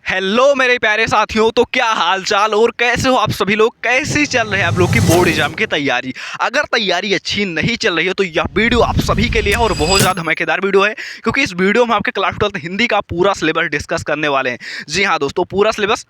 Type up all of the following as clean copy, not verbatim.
Hello मेरे प्यारे साथियों, तो क्या हाल चाल और कैसे हो आप सभी लोग। कैसी चल रही है आप लोग की बोर्ड एग्जाम की तैयारी। अगर तैयारी अच्छी नहीं चल रही है तो यह वीडियो आप सभी के लिए है और बहुत ज़्यादा धमाकेदार वीडियो है, क्योंकि इस वीडियो में आपके क्लास 12 हिंदी का पूरा सिलेबस डिस्कस करने वाले हैं। जी हाँ दोस्तों, पूरा सिलेबस,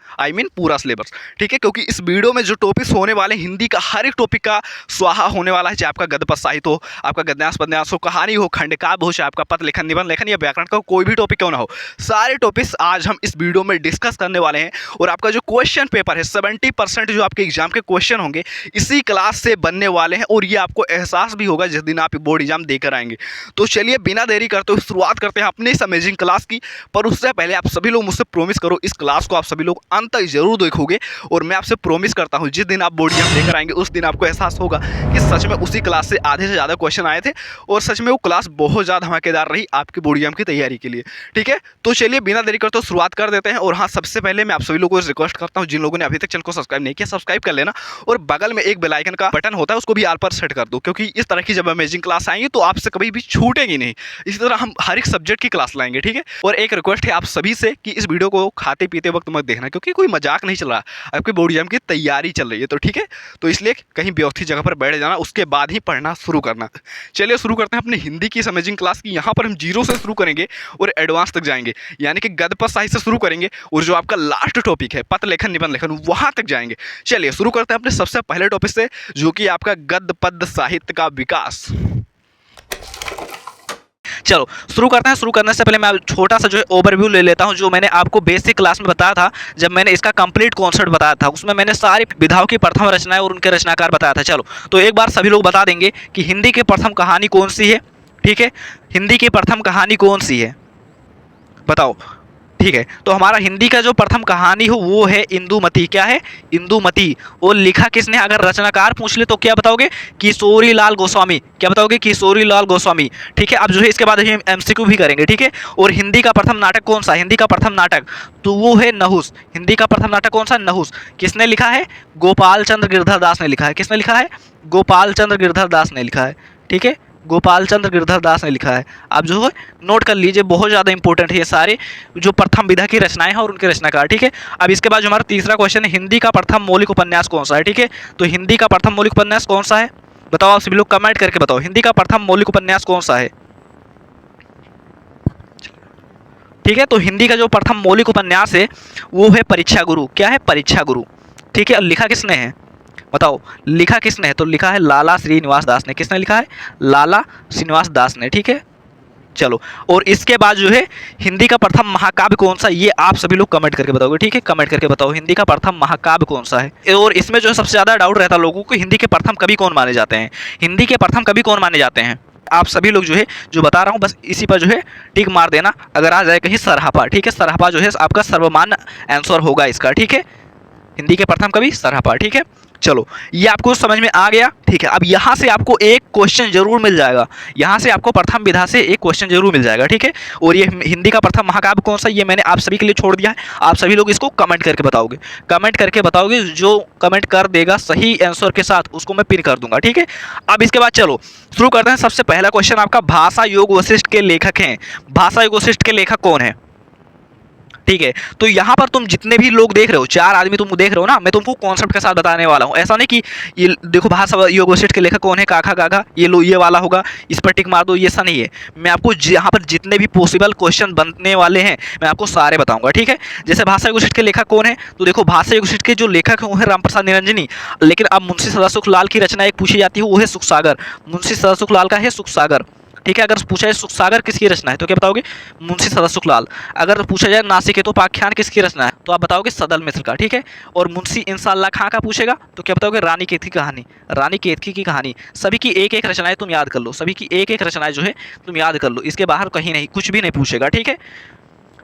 पूरा सिलेबस, ठीक है। क्योंकि इस वीडियो में जो टॉपिक्स होने वाले हिंदी का हर एक टॉपिक का स्वाहा होने वाला है, चाहे आपका गद्य पद साहित्य हो, आपका गद्यांश पद्यांश हो, कहानी हो, खंड काव्य हो, चाहे आपका पद लेखन, निबंध लेखन या व्याकरण का कोई भी टॉपिक क्यों ना हो, सारे टॉपिक्स आज हम इस वीडियो में डिस्कस करने वाले हैं। और आपका जो क्वेश्चन पेपर है 70% जो आपके एग्जाम के क्वेश्चन होंगे इसी क्लास से बनने वाले हैं, और ये आपको एहसास भी होगा जिस दिन आप बोर्ड एग्जाम देकर आएंगे। तो चलिए बिना देरी करते हुए शुरुआत करते हैं अपनी इस अमेजिंग क्लास की। पर उससे पहले आप सभी लोग मुझसे प्रॉमिस करो, इस क्लास को आप सभी लोग अंत तक जरूर देखोगे। और मैं आपसे प्रॉमिस करता हूँ जिस दिन आप बोर्ड एग्जाम देकर आएंगे उस दिन आपको एहसास होगा कि सच में उसी क्लास से आधे से ज़्यादा क्वेश्चन आए थे, और सच में वो क्लास बहुत ज़्यादा धमाकेदार रही आपकी बोर्ड एग्जाम की तैयारी के लिए। ठीक है, तो चलिए बिना देरी करते हुए शुरुआत कर देते हैं। और हाँ, सबसे पहले मैं आप सभी लोगों को रिक्वेस्ट करता हूं, जिन लोगों ने अभी तक चैनल को सब्सक्राइब नहीं किया सब्सक्राइब कर लेना, और बगल में एक बेल आइकन का बटन होता है उसको भी ऑल पर सेट कर दो, क्योंकि इस तरह की जब अमेजिंग क्लास आएंगी तो आपसे कभी भी छूटेगी नहीं। इसी तरह हम हर एक सब्जेक्ट की क्लास लाएंगे, ठीक है। और एक रिक्वेस्ट है आप सभी से कि इस वीडियो को खाते पीते वक्त मत देखना, क्योंकि कोई मजाक नहीं चल रहा, आपकी बोर्ड एग्जाम की तैयारी चल रही है। तो ठीक है, तो इसलिए कहीं व्यवस्थित जगह पर बैठ जाना, उसके बाद ही पढ़ना शुरू करना। चलिए शुरू करते हैं अपनी हिंदी की अमेजिंग क्लास की। यहाँ पर हम जीरो से शुरू करेंगे और एडवांस तक जाएंगे, यानी कि गद्य पद साहित्य से शुरू करेंगे और जो आपका लास्ट टॉपिक है पद लेखन निबंध लेखन वहां तक जाएंगे। चलिए शुरू करते हैं अपने सबसे पहले टॉपिक से, जो कि आपका गद्य पद साहित्य का विकास। चलो शुरू करते हैं। शुरू करने से पहले मैं छोटा सा जो है ओवरव्यू ले लेता हूं, जो मैंने आपको बेसिक क्लास में बताया था जब मैंने इसका कंप्लीट कॉन्सेप्ट बताया था। उसमें मैंने सारी विधाओं की प्रथम रचनाएं और उनके रचनाकार बताया था। चलो तो एक बार सभी लोग बता देंगे कि हिंदी की प्रथम कहानी कौन सी है। ठीक है, हिंदी की प्रथम कहानी कौन सी है, बताओ। ठीक है, तो हमारा हिंदी का जो प्रथम कहानी हो वो है इंदुमती। क्या है? इंदुमती। और लिखा किसने? अगर रचनाकार पूछ ले तो क्या बताओगे? किशोरी लाल गोस्वामी। क्या बताओगे? किशोरी लाल गोस्वामी। ठीक है, अब जो है इसके बाद हम एमसीक्यू भी करेंगे। ठीक है, और हिंदी का प्रथम नाटक कौन सा? हिंदी का प्रथम नाटक तो वो है नहुस। हिंदी का प्रथम नाटक कौन सा? नहुस। किसने लिखा है? गोपाल चंद्र गिरधर दास ने लिखा है। किसने लिखा है? गोपाल चंद्र गिरधर दास ने लिखा है। ठीक है, गोपाल चंद्र गिरधर दास ने लिखा है। आप जो है नोट कर लीजिए, बहुत ज़्यादा इंपॉर्टेंट है ये सारे जो प्रथम विधा की रचनाएं हैं और उनके रचनाकार। ठीक है, अब इसके बाद जो हमारा तीसरा क्वेश्चन है, हिंदी का प्रथम मौलिक उपन्यास कौन सा है। ठीक है, तो हिंदी का प्रथम मौलिक उपन्यास कौन सा है, बताओ। आप सभी लोग कमेंट करके बताओ, हिंदी का प्रथम मौलिक उपन्यास कौन सा है। ठीक है, तो हिंदी का जो प्रथम मौलिक उपन्यास है वो है परीक्षा गुरु। क्या है? परीक्षा गुरु। ठीक है, और लिखा किसने है, बताओ। लिखा किसने है? तो लिखा है लाला श्रीनिवास दास ने। किसने लिखा है? लाला श्रीनिवास दास ने। ठीक है, चलो। और इसके बाद जो है हिंदी का प्रथम महाकाव्य कौन सा, ये आप सभी लोग कमेंट करके बताओगे। ठीक है, कमेंट करके बताओ हिंदी का प्रथम महाकाव्य कौन सा है। और इसमें जो है सबसे ज़्यादा डाउट रहता है लोगों को, हिंदी के प्रथम कवि कौन माने जाते हैं। हिंदी के प्रथम कवि कौन माने जाते हैं, आप सभी लोग जो है जो बता रहा हूँ बस इसी पर जो है टिक मार देना। अगर आ जाए कहीं सरहापा। ठीक है, सरहापा जो है आपका सर्वमान्य आंसर होगा इसका। ठीक है, हिंदी के प्रथम कवि सरहापा। ठीक है, चलो ये आपको समझ में आ गया। ठीक है, अब यहाँ से आपको एक क्वेश्चन जरूर मिल जाएगा, यहाँ से आपको प्रथम विधा से एक क्वेश्चन जरूर मिल जाएगा। ठीक है, और ये हिंदी का प्रथम महाकाव्य कौन सा, ये मैंने आप सभी के लिए छोड़ दिया है। आप सभी लोग इसको कमेंट करके बताओगे, कमेंट करके बताओगे। जो कमेंट कर देगा सही आंसर के साथ उसको मैं पिन कर दूंगा। ठीक है, अब इसके बाद चलो शुरू करते हैं। सबसे पहला क्वेश्चन आपका, भाषा योग वशिष्ठ के लेखक हैं। भाषा योग वशिष्ठ के लेखक कौन है? ठीक है, तो यहाँ पर तुम जितने भी लोग देख रहे हो, 4 आदमी तुम देख रहे हो ना, मैं तुमको कॉन्सेप्ट के साथ बताने वाला हूँ। ऐसा नहीं कि ये देखो भाषा योग वशिष्ठ के लेखक कौन है, काका काका ये लो ये वाला होगा, इस पर टिक मार दो, ये ऐसा नहीं है। मैं आपको यहाँ पर जितने भी पॉसिबल क्वेश्चन बनने वाले हैं मैं आपको सारे बताऊंगा। ठीक है, जैसे भाषा योग वशिष्ठ के लेखक कौन है, तो देखो भाषा योग वशिष्ठ के जो लेखक हैं वो है रामप्रसाद निरंजनी। लेकिन अब मुंशी सदासुख लाल की रचना एक पूछी जाती है, वो है सुख सागर। मुंशी सदासुख लाल का है सुख सागर। ठीक है, अगर पूछा जाए सुख सागर किसकी रचना है तो क्या बताओगे? मुंशी सदासुख लाल। अगर पूछा जाए नासिक हेतुपाख्यान किसकी रचना है तो आप बताओगे सदल मिश्र का। ठीक है, और मुंशी इंशाअल्लाह खां का पूछेगा तो क्या बताओगे? रानी केतकी की कहानी। रानी केतकी की कहानी। सभी की एक एक रचनाएं तुम याद कर लो, सभी की एक एक रचनाएं जो है तुम याद कर लो, इसके बाहर कहीं नहीं, कुछ भी नहीं पूछेगा। ठीक है,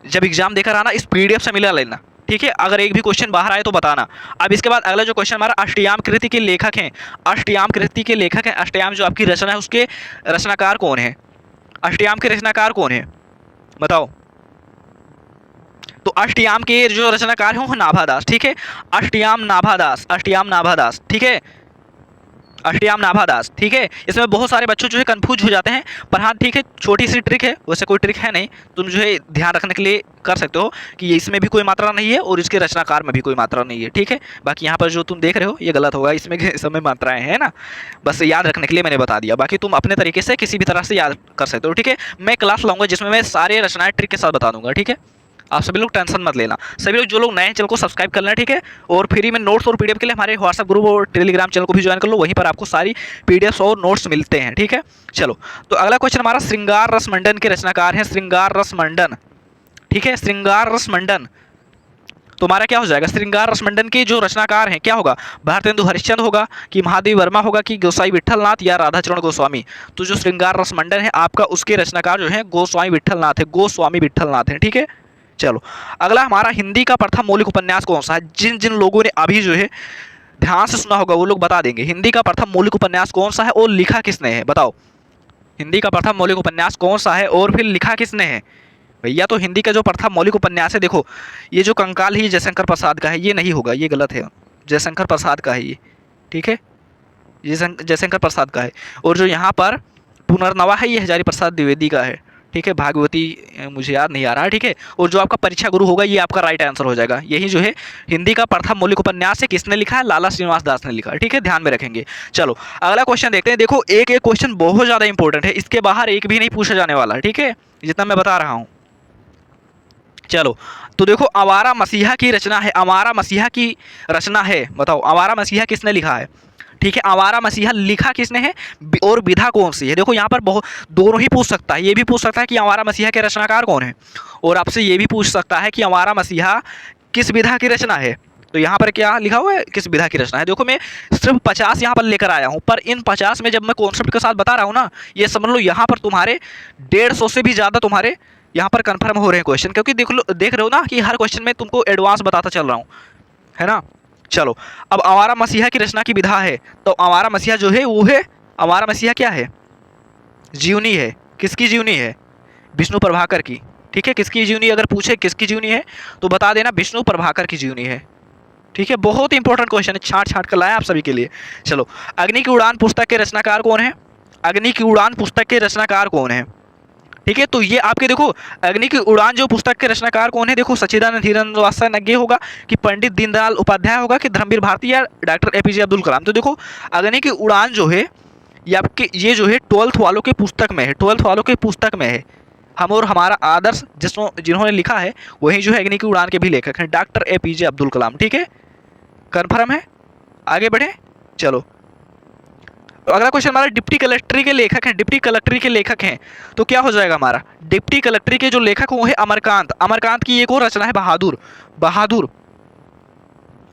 जब एग्जाम देकर आना इस पीडीएफ से मिला लेना। ठीक है, अगर एक भी क्वेश्चन बाहर आए तो बताना। अब इसके बाद अगला जो क्वेश्चन हमारा, अष्टयाम कृति के लेखक हैं। अष्टयाम कृति के लेखक हैं, अष्टयाम जो आपकी रचना है उसके रचनाकार कौन है? अष्टयाम के रचनाकार कौन है, बताओ। तो अष्टयाम के जो रचनाकार हैं वो नाभादास। ठीक है, अष्टयाम नाभादास, अष्टयाम नाभादास। ठीक है, अष्टयाम नाभादास। ठीक है, इसमें बहुत सारे बच्चों जो है कंफ्यूज हो जाते हैं, पर हाँ ठीक है, छोटी सी ट्रिक है, वैसे कोई ट्रिक है नहीं, तुम जो है ध्यान रखने के लिए कर सकते हो कि ये इसमें भी कोई मात्रा नहीं है और इसके रचनाकार में भी कोई मात्रा नहीं है। ठीक है, बाकी यहाँ पर जो तुम देख रहे हो ये गलत होगा, इसमें समय मात्राएं है ना, बस याद रखने के लिए मैंने बता दिया, बाकी तुम अपने तरीके से किसी भी तरह से याद कर सकते हो। ठीक है, मैं क्लास लाऊंगा जिसमें मैं सारे रचनाएं ट्रिक के साथ बता दूंगा। ठीक है, आप सभी लोग टेंशन मत लेना, सभी लोग जो लोग नए हैं चैनल को सब्सक्राइब कर लेना। ठीक है, और फ्री में नोट्स और पीडीएफ के लिए हमारे व्हाट्सएप ग्रुप और टेलीग्राम चैनल को भी ज्वाइन कर लो, वहीं पर आपको सारी पीडीएफ और नोट्स मिलते हैं। ठीक है, चलो तो अगला क्वेश्चन हमारा श्रृंगार रस मंडन के रचनाकार हैं श्रृंगार रस मंडन। ठीक है, श्रृंगार रस मंडन तुम्हारा क्या हो जाएगा, श्रृंगार रस मंडन के जो रचनाकार हैं क्या होगा, भारतेंदु हरिश्चंद्र होगा कि महादेवी वर्मा होगा कि गोसाई विट्ठलनाथ या राधाचरण गोस्वामी। तो जो श्रृंगार रस मंडन है आपका, उसके रचनाकार जो है गोस्वामी विट्ठलनाथ है, गोस्वामी विट्ठलनाथ है। ठीक है, चलो अगला हमारा हिंदी का प्रथम मौलिक उपन्यास कौन सा है। जिन जिन लोगों ने अभी जो है ध्यान से सुना होगा वो लोग बता देंगे हिंदी का प्रथम मौलिक उपन्यास कौन सा है और लिखा किसने है, बताओ हिंदी का प्रथम मौलिक उपन्यास कौन सा है और फिर लिखा किसने है। भैया तो हिंदी का जो प्रथम मौलिक उपन्यास है, देखो ये जो कंकाल है ये जयशंकर प्रसाद का है, ये नहीं होगा, ये गलत है, जयशंकर प्रसाद का है ये। ठीक है, ये जयशंकर प्रसाद का है, और जो यहाँ पर पुनर्नवा है ये हजारी प्रसाद द्विवेदी का है। ठीक है, भागवती मुझे याद नहीं आ रहा है। ठीक है, और जो आपका परीक्षा गुरु होगा ये आपका राइट आंसर हो जाएगा। यही जो है हिंदी का प्रथम मौलिक उपन्यास है, किसने लिखा है, लाला श्रीनिवास दास ने लिखा है। ठीक है, ध्यान में रखेंगे। चलो अगला क्वेश्चन देखते हैं। देखो एक एक क्वेश्चन बहुत ज़्यादा इंपॉर्टेंट है, इसके बाहर एक भी नहीं पूछा जाने वाला है। ठीक है, जितना मैं बता रहा हूँ। चलो तो देखो आवारा मसीहा की रचना है, आवारा मसीहा की रचना है, बताओ आवारा मसीहा किसने लिखा है। ठीक है, आवारा मसीहा लिखा किसने है और विधा कौन सी है। देखो यहाँ पर बहुत दोनों ही पूछ सकता है, ये भी पूछ सकता है कि आवारा मसीहा के रचनाकार कौन है, और आपसे ये भी पूछ सकता है कि आवारा मसीहा किस विधा की रचना है। तो यहाँ पर क्या लिखा हुआ है, किस विधा की रचना है। देखो मैं सिर्फ 50 यहाँ पर लेकर आया हूँ, पर इन 50 में जब मैं कॉन्सेप्ट के साथ बता रहा हूँ ना, ये समझ लो यहाँ पर तुम्हारे 150 से भी ज़्यादा तुम्हारे यहाँ पर कंफर्म हो रहे हैं क्वेश्चन, क्योंकि देख रहे हो ना कि हर क्वेश्चन में तुमको एडवांस बताता चल रहा हूँ, है ना। चलो अब आवारा मसीहा की रचना की विधा है, तो आवारा मसीहा जो है वो है, आवारा मसीहा क्या है, जीवनी है। किसकी जीवनी है, विष्णु प्रभाकर की। ठीक है, किसकी जीवनी, अगर पूछे किसकी जीवनी है तो बता देना विष्णु प्रभाकर की जीवनी है। ठीक है, बहुत इंपॉर्टेंट क्वेश्चन है, छांट छांट कर लाया आप सभी के लिए। चलो अग्नि की उड़ान पुस्तक के रचनाकार कौन है, अग्नि की उड़ान पुस्तक के रचनाकार कौन है। ठीक है, तो ये आपके देखो अग्नि की उड़ान जो पुस्तक के रचनाकार कौन है, देखो सच्चिदानंद हिरन वात्सल्य होगा कि पंडित दीनदयाल उपाध्याय होगा कि धर्मवीर भारती या डॉक्टर एपीजे अब्दुल कलाम। तो देखो अग्नि की उड़ान जो है ये आपके ये जो है 12th वालों के पुस्तक में है, 12th वालों के पुस्तक में है। हम और हमारा आदर्श जिन्होंने लिखा है वही जो है अग्नि की उड़ान के भी लेखक हैं, डॉक्टर एपीजे अब्दुल कलाम। ठीक है, कन्फर्म है, आगे बढ़े। चलो अगला क्वेश्चन हमारा डिप्टी कलेक्ट्री के लेखक हैं, डिप्टी कलेक्ट्री के लेखक हैं, तो क्या हो जाएगा हमारा, डिप्टी कलेक्ट्री के जो लेखक वो है अमरकांत। अमरकांत की एक और रचना है बहादुर, बहादुर,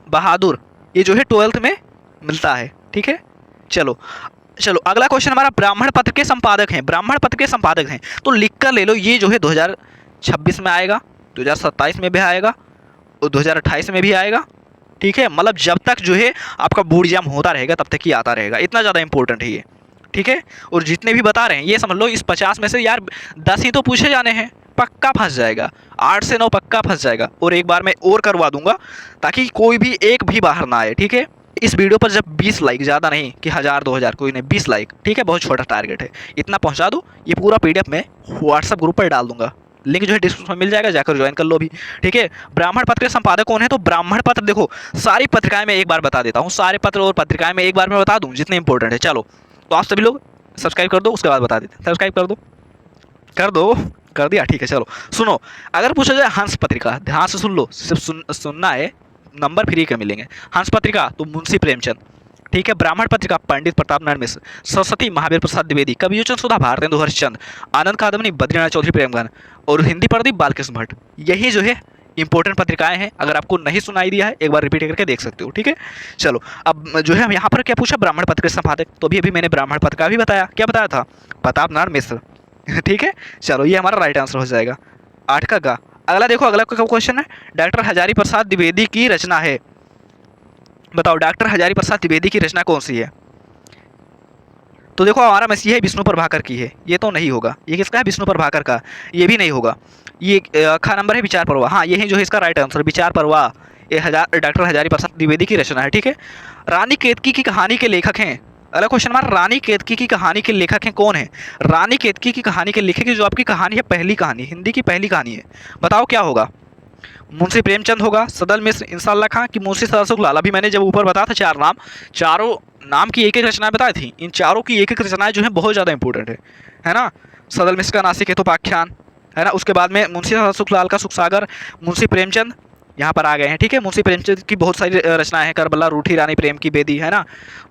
बहादुर, ये जो है 12th में मिलता है। ठीक है, चलो चलो अगला क्वेश्चन हमारा ब्राह्मण पत्र के संपादक हैं, ब्राह्मण पत्र के संपादक हैं, तो लिख कर ले लो, ये जो है 2026 में आएगा, 2027 में भी आएगा और 2028 में भी आएगा। ठीक है, मतलब जब तक जो है आपका बोर्ड एग्जाम होता रहेगा तब तक ही आता रहेगा, इतना ज़्यादा इंपॉर्टेंट है ये। ठीक है, और जितने भी बता रहे हैं ये समझ लो इस 50 में से यार 10 ही तो पूछे जाने हैं, पक्का फंस जाएगा, 8 से 9 पक्का फंस जाएगा। और एक बार मैं और करवा दूंगा ताकि कोई भी एक भी बाहर ना आए। ठीक है, इस वीडियो पर जब 20 लाइक, ज़्यादा नहीं कि 1000 2000 कोई नहीं, 20 लाइक, ठीक है, बहुत छोटा टारगेट है, इतना पहुँचा दो, ये पूरा PDF मैं व्हाट्सएप ग्रुप पर डाल दूंगा, लिंक जो है डिस्क्रिप्शन में मिल जाएगा, जाकर ज्वाइन कर लो भी। ठीक है, ब्राह्मण पत्र के संपादक कौन है, तो ब्राह्मण पत्र देखो सारी पत्रिकाएं मैं एक बार बता देता हूँ, सारे पत्र और पत्रिकाएं मैं एक बार में बता दूँ जितने इंपॉर्टेंट है। चलो तो आप सभी लोग सब्सक्राइब कर दो, उसके बाद बता देते, सब्सक्राइब कर दो, कर दो, कर दिया। ठीक है, चलो सुनो, अगर पूछा जाए हंस पत्रिका, ध्यान से सुन लो, सिर्फ सुनना है, नंबर फ्री के मिलेंगे। हंस पत्रिका तो मुंशी प्रेमचंद। ठीक है, ब्राह्मण पत्रिका पंडित प्रताप नारायण मिश्र, सरस्वती महावीर प्रसाद द्विवेदी, कवियोचन सुधा भारतेंदु हरिश्चंद्र, आनंद कादम्बनी बद्रीनाथ चौधरी प्रेमगन, और हिंदी प्रदीप बालकृष्ण भट्ट। यही जो है इंपॉर्टेंट पत्रिकाएं हैं, अगर आपको नहीं सुनाई दिया है एक बार रिपीट करके देख सकते हो। ठीक है, चलो अब जो है हम यहाँ पर क्या पूछा, ब्राह्मण पत्र के संपादक, तो अभी मैंने ब्राह्मण पत्र का भी बताया, क्या बताया था, प्रताप नारायण मिश्र। ठीक है, चलो ये हमारा राइट आंसर हो जाएगा 8 का गा। अगला देखो, अगला क्वेश्चन है, डॉक्टर हजारी प्रसाद द्विवेदी की रचना है, बताओ डॉक्टर हजारी प्रसाद द्विवेदी की रचना कौन सी है। तो देखो हमारा मसीहा है विष्णु प्रभाकर की है, ये तो नहीं होगा, ये किसका है, विष्णु प्रभाकर का, ये भी नहीं होगा। ये खा नंबर है विचार परवा, हाँ यही जो है इसका राइट आंसर, विचार परवा, ये डॉक्टर हजारी प्रसाद द्विवेदी की रचना है। ठीक है, रानी केतकी की कहानी के लेखक हैं अगला क्वेश्चन हमारा, रानी केतकी की कहानी के लेखक हैं कौन है? रानी केतकी की कहानी के लेखक की जो आपकी कहानी है, पहली कहानी, हिंदी की पहली कहानी है, बताओ क्या होगा? मुंशी प्रेमचंद होगा, सदल मिश्र, इंसाल्लाह खां की मुंशी सदाशुक लाल। अभी मैंने जब ऊपर बताया था चार नाम, चारों नाम की एक एक रचनाएं बताई थी, इन चारों की एक एक रचनाएं जो है बहुत ज़्यादा इंपॉर्टेंट है ना। सदल मिश्र का नासिक हेतुपाख्यान है ना, उसके बाद में मुंशी सदाशुक लाल का सुखसागर, मुंशी प्रेमचंद यहाँ पर आ गए हैं, ठीक है। मुंशी प्रेमचंद की बहुत सारी रचनाएं हैं, करबला, रूठी, रानी प्रेम की बेदी, है ना,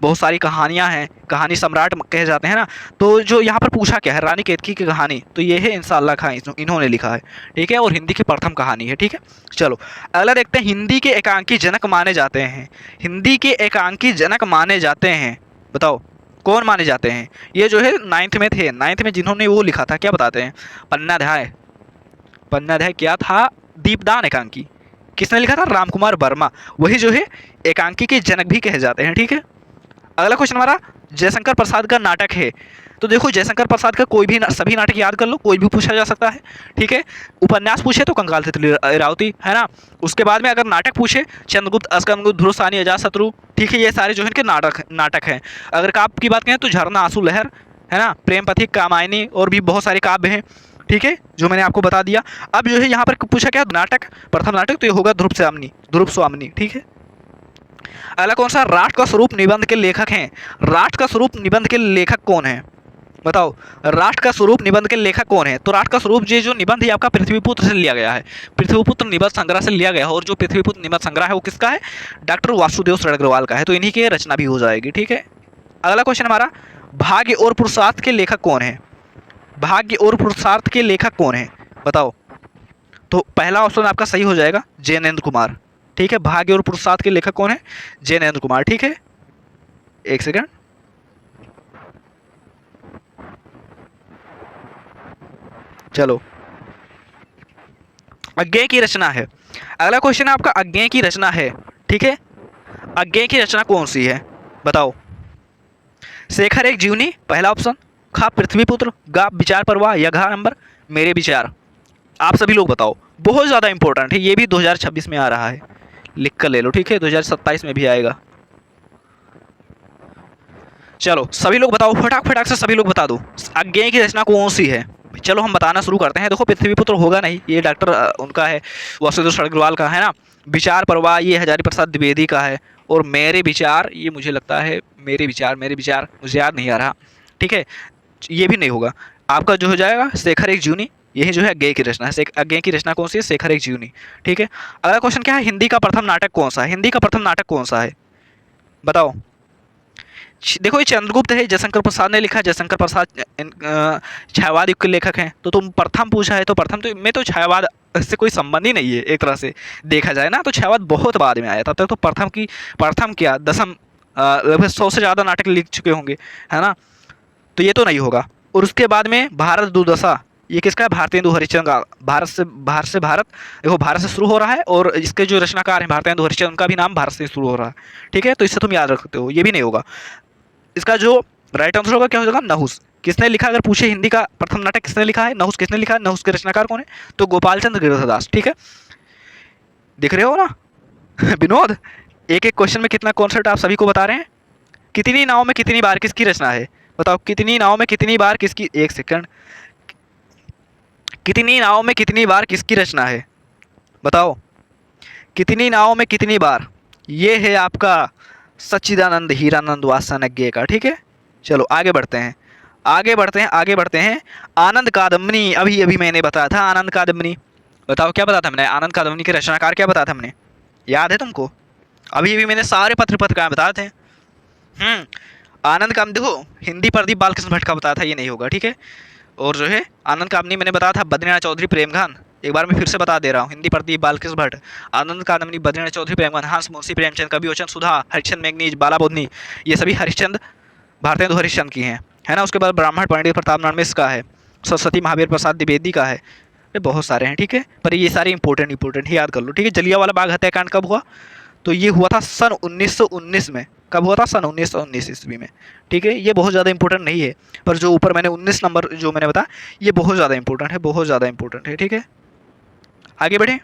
बहुत सारी कहानियां हैं, कहानी सम्राट कहे जाते हैं ना। तो जो यहाँ पर पूछा क्या है, रानी केतकी की कहानी, तो ये है इंसाल्लाह खां, इन्होंने लिखा है, ठीक है, और हिंदी की प्रथम कहानी है, ठीक है। चलो अगला देखते हैं, हिंदी के एकांकी जनक माने जाते हैं, हिंदी के एकांकी जनक माने जाते हैं, बताओ कौन माने जाते हैं? ये जो है नाइन्थ में थे, नाइन्थ में जिन्होंने वो लिखा था, क्या बताते हैं? पन्नाध्याय, पन्नाध्याय क्या था? दीपदान एकांकी, किसने लिखा था? रामकुमार वर्मा, वही जो है एकांकी के जनक भी कहे जाते हैं, ठीक है। अगला क्वेश्चन हमारा, जयशंकर प्रसाद का नाटक है, तो देखो जयशंकर प्रसाद का कोई भी सभी नाटक याद कर लो, कोई भी पूछा जा सकता है, ठीक है। उपन्यास पूछे तो कंकाल तितली इरावती, है ना। उसके बाद में अगर नाटक पूछे, चंद्रगुप्त, अस्कंदगुप्त, ध्रुवसानी, अजातशत्रु, ठीक है, ये सारे जो है इनके नाटक हैं। अगर काव्य की बात करें तो झरना, आंसू लहर, है ना, प्रेम पथिक, कामायनी, और भी बहुत सारे काव्य हैं, ठीक है, जो मैंने आपको बता दिया। अब जो है यहाँ पर पूछा क्या, नाटक, प्रथम नाटक, तो ये होगा ध्रुव स्वामिनी, ठीक है। अगला कौन सा, राष्ट्र का स्वरूप निबंध के लेखक हैं? राष्ट्र का स्वरूप निबंध के लेखक कौन है, बताओ? राष्ट्र का स्वरूप निबंध के लेखक कौन है? तो राष्ट्र का स्वरूप ये जो निबंध है आपका पृथ्वीपुत्र से लिया गया है, पृथ्वीपुत्र निबंध संग्रह से लिया गया है, और जो पृथ्वीपुत्र निबंध संग्रह है वो किसका है? डॉक्टर वासुदेव अग्रवाल का है, तो इन्हीं की रचना भी हो जाएगी, ठीक है। अगला क्वेश्चन हमारा, भाग्य और पुरुषार्थ के लेखक कौन है? भाग्य और पुरुषार्थ के लेखक कौन है, बताओ? तो पहला ऑप्शन आपका सही हो जाएगा, जैनेन्द्र कुमार, ठीक है। भाग्य और पुरुषार्थ के लेखक कौन है? जैनेन्द्र कुमार, ठीक है। एक सेकंड, चलो, अज्ञेय की रचना है। अगला क्वेश्चन आपका, अज्ञेय की रचना है, ठीक है। अज्ञेय की रचना कौन सी है, बताओ? शेखर एक जीवनी, पहला ऑप्शन, खा पृथ्वीपुत्र, गा विचार परवाह, या घा नंबर मेरे विचार। आप सभी लोग बताओ, बहुत ज़्यादा इंपॉर्टेंट है, ये भी 2026 में आ रहा है, लिख कर ले लो, ठीक है, 2027 में भी आएगा। चलो सभी लोग बताओ, फटाक से सभी लोग बता दो, अज्ञेय की रचना कौन सी है। चलो हम बताना शुरू करते हैं। देखो पृथ्वीपुत्र होगा नहीं, ये डॉक्टर उनका है, वासुदेव अग्रवाल का, है ना। विचार परवाह ये हजारी प्रसाद द्विवेदी का है, और मेरे विचार ये मुझे लगता है मेरे विचार मुझे याद नहीं आ रहा, ठीक है, ये भी नहीं होगा। आपका जो हो जाएगा शेखर एक जीवनी, यही जो है अज्ञेय की रचना है। अज्ञेय की रचना कौन सी है? शेखर एक जीवनी, ठीक है। अगला क्वेश्चन क्या है, हिंदी का प्रथम नाटक कौन सा है? हिंदी का प्रथम नाटक कौन सा है, बताओ? देखो ये चंद्रगुप्त है, जयशंकर प्रसाद ने लिखा, जयशंकर प्रसाद छायावाद युग के लेखक हैं। तो तुम प्रथम पूछा है, तो प्रथम तो में तो छायावाद से कोई संबंध ही नहीं है, एक तरह से देखा जाए ना, तो छायावाद बहुत बाद में आया, तब तक तो प्रथम क्या दसम, लगभग 100 से ज़्यादा नाटक लिख चुके होंगे, है ना, तो ये तो नहीं होगा। और उसके बाद में भारत दुर्दशा, ये किसका है? भारतेंदु हरिश्चंद्र का। भारत देखो, भारत से शुरू हो रहा है, और इसके जो रचनाकार हैं भारतेंदु हरिश्चंद्र, उनका भी नाम भारत से शुरू हो रहा है, ठीक है, तो इससे तुम याद रखते हो, ये भी नहीं होगा। इसका जो राइट आंसर होगा क्या हो जाएगा? नहुस। किसने लिखा, अगर पूछे हिंदी का प्रथम नाटक किसने लिखा है, नहुस किसने लिखा है, नहुस के रचनाकार कौन है? तो गोपाल चंद्र गिरिधरदास, ठीक है। दिख रहे हो ना विनोद, एक एक क्वेश्चन में कितना कॉन्सेप्ट आप सभी को बता रहे हैं। कितनी नाव में कितनी बार किसकी रचना है, बताओ? कितनी नाव में कितनी बार किसकी, एक सेकंड, कितनी नाव में कितनी बार किसकी रचना है, बताओ? कितनी नाव में कितनी बार, ये है आपका सच्चिदानंद हीरानंद वासनज्ञ का, ठीक है। चलो आगे बढ़ते हैं, आगे बढ़ते हैं। आनंद कादम्बनी, अभी अभी मैंने बताया था आनंद कादम्बनी, बताओ क्या बताया था मैंने? आनंद कादम्बनी के रचनाकार क्या बताया था हमने, याद है तुमको? अभी अभी मैंने सारे पत्र बताए थे। आनंद कादम्बनी, देखो हिंदी प्रदीप बालकृष्ण भट्ट का बताया था, ये नहीं होगा, ठीक है। और जो है आनंद कादम्बनी मैंने बताया था बद्रीनाथ चौधरी प्रेमघन, एक बार मैं फिर से बता दे रहा हूँ, हिंदी प्रदीप बालकृष्ण भट्ट, आनंद कादम्बनी, बद्रीनाथ चौधरी प्रेमघन, हंस मुंशी प्रेमचंद, कविओचन सुधा, हरिश्चंद्र मैगनीज, बाला बोधनी, ये सभी हरिश्चंद्र, भारतेंदु हरिश्चंद्र की हैं, है ना। उसके बाद ब्राह्मण पंडित प्रताप नारायण मिश्र का है, सरस्वती महावीर प्रसाद द्विवेदी का है, ये बहुत सारे हैं, ठीक है, पर ये सारे इंपॉर्टेंट ही याद कर लो, ठीक है। जलियांवाला बाग हत्याकांड कब हुआ? तो ये हुआ था सन 1919 में। कब हुआ था? सन 1919 ईस्वी में, ठीक है। ये बहुत ज़्यादा इंपॉर्टेंट नहीं है, पर जो ऊपर मैंने 19 नंबर जो मैंने बताया, ये बहुत ज़्यादा इंपॉर्टेंट है, ठीक है। आगे बढ़े,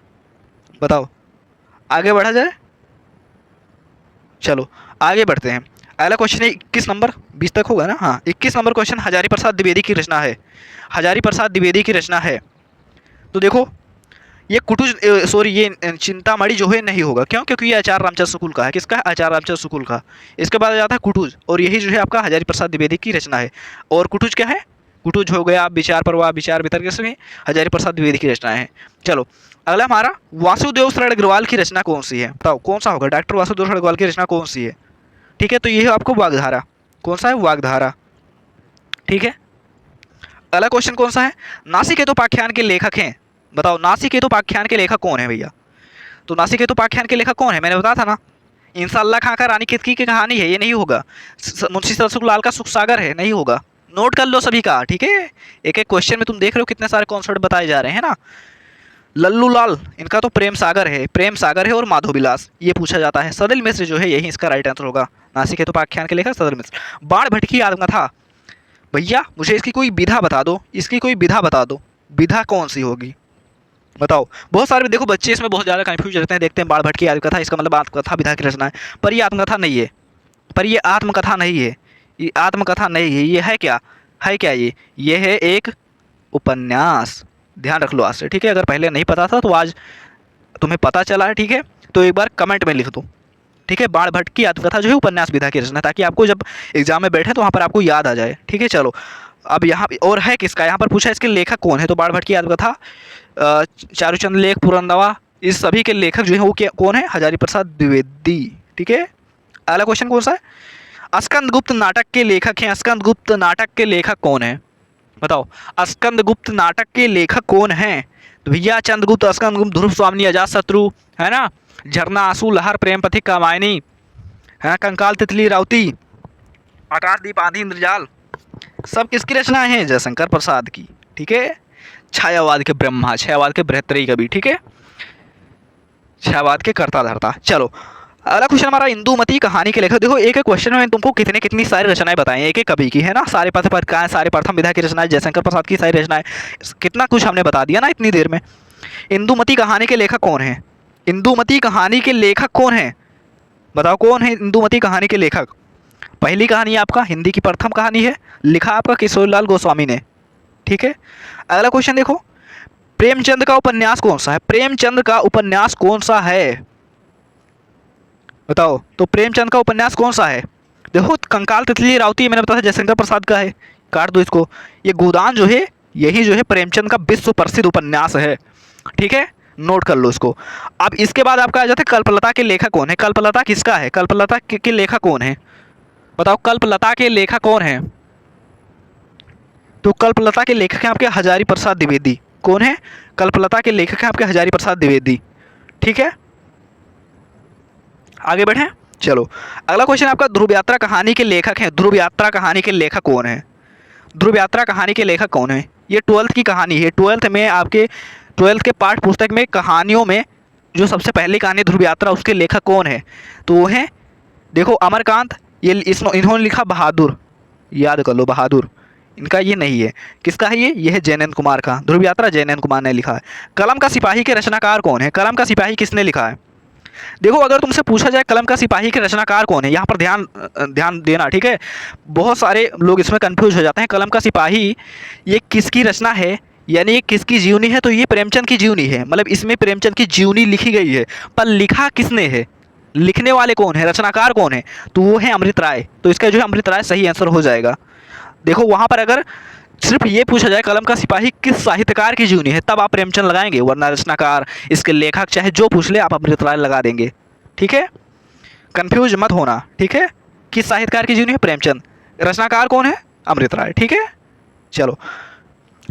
बताओ आगे बढ़ा जाए, चलो आगे बढ़ते हैं। अगला क्वेश्चन है 21 नंबर, 20 तक होगा ना, हाँ 21 नंबर क्वेश्चन हजारी प्रसाद द्विवेदी की रचना है। हजारी प्रसाद द्विवेदी की रचना है। तो देखो ये कुटुज सॉरी ये चिंतामणि जो है नहीं होगा, क्यों? क्योंकि ये आचार्य रामचंद्र शुक्ल का है। किसका है? आचार्य रामचंद्र शुक्ल का। इसके बाद आ जाता है कुटुज, और यही जो है आपका हजारी प्रसाद द्विवेदी की रचना है। और कुटुज क्या है? कुटुज हो गया विचार प्रवाह, विचार वितर्क, इसमें हजारी प्रसाद द्विवेदी की रचना है। चलो अगला हमारा वासुदेव शरण अग्रवाल की रचना कौन सी है? बताओ कौन सा होगा? डॉक्टर वासुदेव शरण अग्रवाल की रचना कौन सी है? ठीक है, तो ये है आपको वाग्धारा। कौन सा है? वाग्धारा। ठीक है, अगला क्वेश्चन कौन सा है? नासिकेतोपाख्यान के लेखक हैं। बताओ नासिकेतोपाख्यान के लेखक कौन है भैया? तो नासिकेतोपाख्यान के लेखक कौन है? मैंने बताया था ना, इंशाअल्लाह खां का रानी केतकी की कहानी है, ये नहीं होगा। मुंशी सतसुख लाल का सुख सागर है, नहीं होगा। नोट कर लो सभी का, ठीक है। एक एक क्वेश्चन में तुम देख रहे हो कितने सारे कॉन्सेप्ट बताए जा रहे हैं ना। लल्लू लाल, इनका तो प्रेम सागर है, प्रेम सागर है, और माधव विलास ये पूछा जाता है। सदल मिश्र जो है यही इसका राइट आंसर होगा। नासिकेतोपाख्यान के लेखक सदल मिश्र। बाण भट्ट की आत्मकथा, भैया मुझे इसकी कोई विधा बता दो, इसकी कोई विधा बता दो, विधा कौन सी होगी? बताओ। बहुत सारे देखो बच्चे इसमें बहुत ज़्यादा कंफ्यूज रहते हैं, देखते हैं बाण भट्ट की आत्मकथा, इसका मतलब आत्मकथा विधा की रचना है। पर ये आत्मकथा नहीं है, पर ये आत्मकथा नहीं है, ये आत्मकथा नहीं है। ये है क्या? है क्या ये है एक उपन्यास। ध्यान रख लो आज से, ठीक है। अगर पहले नहीं पता था तो आज तुम्हें पता चला है, ठीक है। तो एक बार कमेंट में लिख दो, ठीक है। बाण भट्ट की आत्मकथा जो है उपन्यास विधा की रचना, ताकि आपको जब एग्जाम में बैठे तो वहाँ पर आपको याद आ जाए, ठीक है। चलो अब यहाँ और है किसका, यहाँ पर पूछा इसके लेखक कौन है? तो बाण भट्ट की आत्मकथा, चारूचंद लेख, पुरंदवा, इस सभी के लेखक जो है वो क्या कौन है? हजारी प्रसाद द्विवेदी, ठीक है। अगला क्वेश्चन कौन सा है? स्कंदगुप्त नाटक के लेखक हैं। स्कंदगुप्त नाटक के लेखक कौन है? बताओ। स्कंदगुप्त नाटक के लेखक कौन हैं? तो भैया चंद्रगुप्त, स्कंदगुप्त, ध्रुव स्वामी, अजातशत्रु, है ना, झरना, आंसू, लहर, प्रेम पथिक, कामायनी, है ना, कंकाल, तितली, राउती, आकाशदीप, आंधी, इंद्रजाल, सब किसकी रचना है? जयशंकर प्रसाद की, ठीक है। छायावाद के ब्रह्मा, छायावाद के बृहत्तरी कवि, ठीक है, छायावाद के कर्ता धर्ता। चलो अगला क्वेश्चन हमारा इंदुमती कहानी के लेखक। देखो एक एक क्वेश्चन में तुमको कितनी सारी रचनाएं बताएं, एक एक कवि की, है ना। सारे पथ पर का, सारे प्रथम विधा की रचनाएं, जयशंकर प्रसाद की सारी रचनाएं, कितना कुछ हमने बता दिया ना इतनी देर में। इंदुमती कहानी के लेखक कौन है? इंदुमती कहानी के लेखक कौन है? बताओ कौन है इंदुमती कहानी के लेखक? पहली कहानी आपका हिंदी की प्रथम कहानी है, लिखा आपका किशोरीलाल गोस्वामी ने, ठीक है। अगला क्वेश्चन देखो, प्रेमचंद का उपन्यास कौन सा है? प्रेमचंद का उपन्यास कौन सा है? बताओ। तो प्रेमचंद का उपन्यास कौन सा है? देखो कंकाल, तितली, राउती मैंने बताया जयशंकर प्रसाद का है, काट दो इसको। ये गोदान जो है यही जो है प्रेमचंद का विश्व प्रसिद्ध उपन्यास है, ठीक है, नोट कर लो इसको। अब इसके बाद आपका आ जाता है कल्पलता के लेखक कौन है? कल्पलता किसका है? कल्पलता के लेखक कौन है? बताओ कल्पलता के लेखक कौन है? तो कल्पलता के लेखक हैं आपके हजारी प्रसाद द्विवेदी। कौन है? कल्पलता के लेखक हैं आपके हजारी प्रसाद द्विवेदी, ठीक है। आगे बढ़ें। चलो अगला क्वेश्चन आपका ध्रुव यात्रा कहानी के लेखक हैं। ध्रुव यात्रा कहानी के लेखक कौन है? ध्रुव यात्रा कहानी के लेखक कौन है? ये 12th की कहानी है। 12th में आपके 12th के पाठ पुस्तक में कहानियों में जो सबसे पहली कहानी ध्रुव यात्रा, उसके लेखक कौन है? तो वो हैं, देखो अमरकांत, ये इन्होंने लिखा बहादुर, याद कर लो बहादुर, इनका ये नहीं है। किसका है ये है जयनंद कुमार का। ध्रुव यात्रा जयनंद कुमार ने लिखा है। कलम का सिपाही के रचनाकार कौन है? कलम का सिपाही किसने लिखा है? देखो अगर तुमसे पूछा जाए कलम का सिपाही के रचनाकार कौन है, यहाँ पर ध्यान देना, ठीक है। बहुत सारे लोग इसमें कंफ्यूज हो जाते हैं। कलम का सिपाही ये किसकी रचना है, यानी ये किसकी जीवनी है? तो ये प्रेमचंद की जीवनी है, मतलब इसमें प्रेमचंद की जीवनी लिखी गई है। पर लिखा किसने है? लिखने वाले कौन है? रचनाकार कौन है? तो वो है अमृत राय। तो इसका जो है अमृत राय सही आंसर हो जाएगा। देखो वहाँ पर अगर सिर्फ ये पूछा जाए कलम का सिपाही किस साहित्यकार की जीवनी है, तब आप प्रेमचंद लगाएंगे, वरना रचनाकार, इसके लेखक, चाहे जो पूछ ले आप अमृत राय लगा देंगे, ठीक है। कंफ्यूज मत होना, ठीक है। किस साहित्यकार की जीवनी है? प्रेमचंद। रचनाकार कौन है? अमृत राय, ठीक है। चलो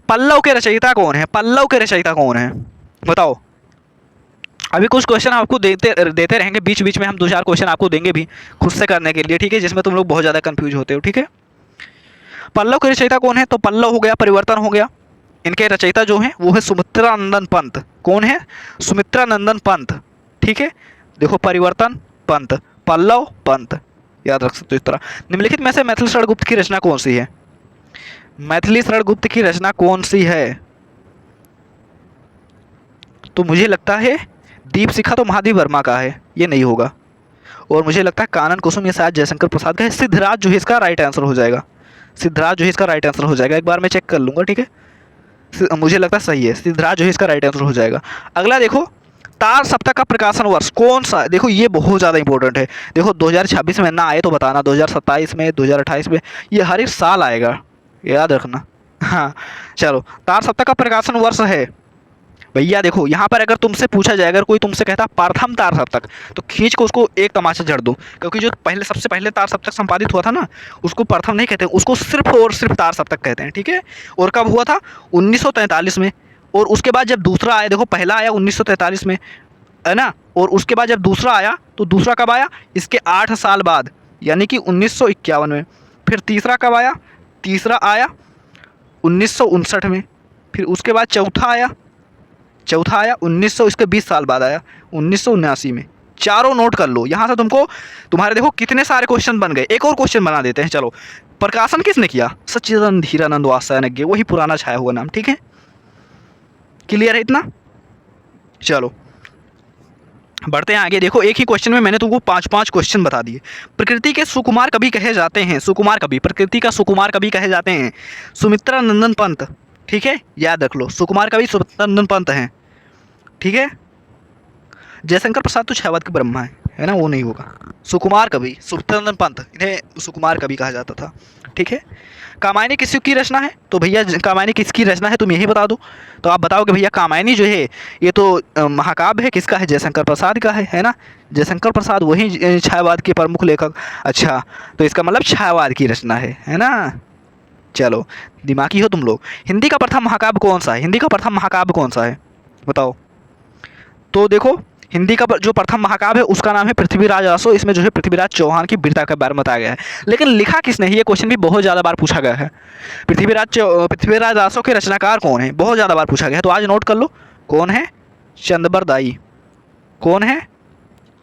पल्लव के रचयिता कौन है? पल्लव के रचयिता कौन है? बताओ। अभी कुछ क्वेश्चन आपको देते रहेंगे, बीच बीच में हम 2-4 क्वेश्चन आपको देंगे भी खुद से करने के लिए, ठीक है, जिसमें तुम लोग बहुत ज़्यादा कंफ्यूज होते हो, ठीक है। पल्लव के रचयिता कौन है? तो पल्लव हो गया, परिवर्तन हो गया। इनके रचयिता जो हैं वो है सुमित्रा नंदन पंत। कौन है? सुमित्रा नंदन पंत, ठीक है। देखो परिवर्तन, पंत, पल्लव, पंत, याद रख सकते हो इस तरह। निम्नलिखित में से मैथिली शरण गुप्त की रचना कौन सी है? मैथिली शरण गुप्त की रचना कौन सी है? तो मुझे लगता है दीप शिखा तो महादेव वर्मा का है, ये नहीं होगा। और मुझे लगता है कानन कुसुम ये शायद जयशंकर प्रसाद का है। सिद्धराज जो है इसका राइट आंसर हो जाएगा। सिद्धराज जो है इसका राइट आंसर हो जाएगा, एक बार मैं चेक कर लूँगा, ठीक है। मुझे लगता है सही है, सिद्धराज जो है इसका राइट आंसर हो जाएगा। अगला देखो, तार सप्तक का प्रकाशन वर्ष कौन सा है? देखो ये बहुत ज़्यादा इंपॉर्टेंट है। देखो 2026 में ना आए तो बताना, 2027 में, 2028 में, ये हर एक साल आएगा, याद रखना। हाँ चलो, तार सप्तक का प्रकाशन वर्ष है भैया। देखो यहाँ पर अगर तुमसे पूछा जाए, अगर कोई तुमसे कहता प्रथम तार सप्तक, तो खींच को उसको एक तमाचा जड़ दो, क्योंकि जो पहले सबसे पहले तार सप्तक संपादित हुआ था ना, उसको प्रथम नहीं कहते, उसको सिर्फ और सिर्फ तार सप्तक कहते हैं, ठीक है। और कब हुआ था? 1943 में। और उसके बाद जब दूसरा आया, देखो पहला आया 1943 में, है ना, और उसके बाद जब दूसरा आया तो दूसरा कब आया? इसके 8 साल बाद, यानी कि 1951 में। फिर तीसरा कब आया? तीसरा आया 1959 में। फिर उसके बाद चौथा आया 1900, इसके 20 साल बाद आया 1979 में। चारों नोट कर लो, यहाँ से तुमको तुम्हारे देखो कितने सारे क्वेश्चन बन गए। एक और क्वेश्चन बना देते हैं, चलो। प्रकाशन किसने किया? सच्चिदानंद हीरानंद वात्स्यायन, वही पुराना छाया हुआ नाम, ठीक है। क्लियर है इतना? चलो बढ़ते हैं आगे। देखो एक ही क्वेश्चन में मैंने तुमको 5-5 क्वेश्चन बता दिए। प्रकृति के सुकुमार कवि कहे जाते हैं, सुकुमार कवि, प्रकृति का सुकुमार कवि कहे जाते हैं सुमित्रा नंदन पंत, ठीक है, याद रख लो। सुकुमार कवि सुमित्रा नंदन पंत हैं, ठीक है। जयशंकर प्रसाद तो छायावाद के ब्रह्मा है ना, वो नहीं होगा। सुकुमार कवि सुमित्रा नंदन पंत, इन्हें सुकुमार कवि कहा जाता था, ठीक है। कामायनी किसकी रचना है? तो भैया कामायनी किसकी रचना है तुम यही बता दो। तो आप बताओगे भैया कामायनी जो है ये तो महाकाव्य है, किसका है? जयशंकर प्रसाद का है ना। जयशंकर प्रसाद वही छायावाद के प्रमुख लेखक। अच्छा, तो इसका मतलब छायावाद की रचना है ना। चलो दिमागी हो तुम लोग। हिंदी का प्रथम महाकाव्य कौन सा है? हिंदी का प्रथम महाकाव्य कौन सा है बताओ। तो देखो हिंदी का जो प्रथम महाकाव्य है उसका नाम है पृथ्वीराज आसो। इसमें जो है पृथ्वीराज चौहान की वीरता के बारे में बताया गया है। लेकिन लिखा किसने है? ये क्वेश्चन भी बहुत ज़्यादा बार पूछा गया है। पृथ्वीराज आसो के रचनाकार कौन है? बहुत ज़्यादा बार पूछा गया है, तो आज नोट कर लो। कौन है? चंदबरदाई। कौन है?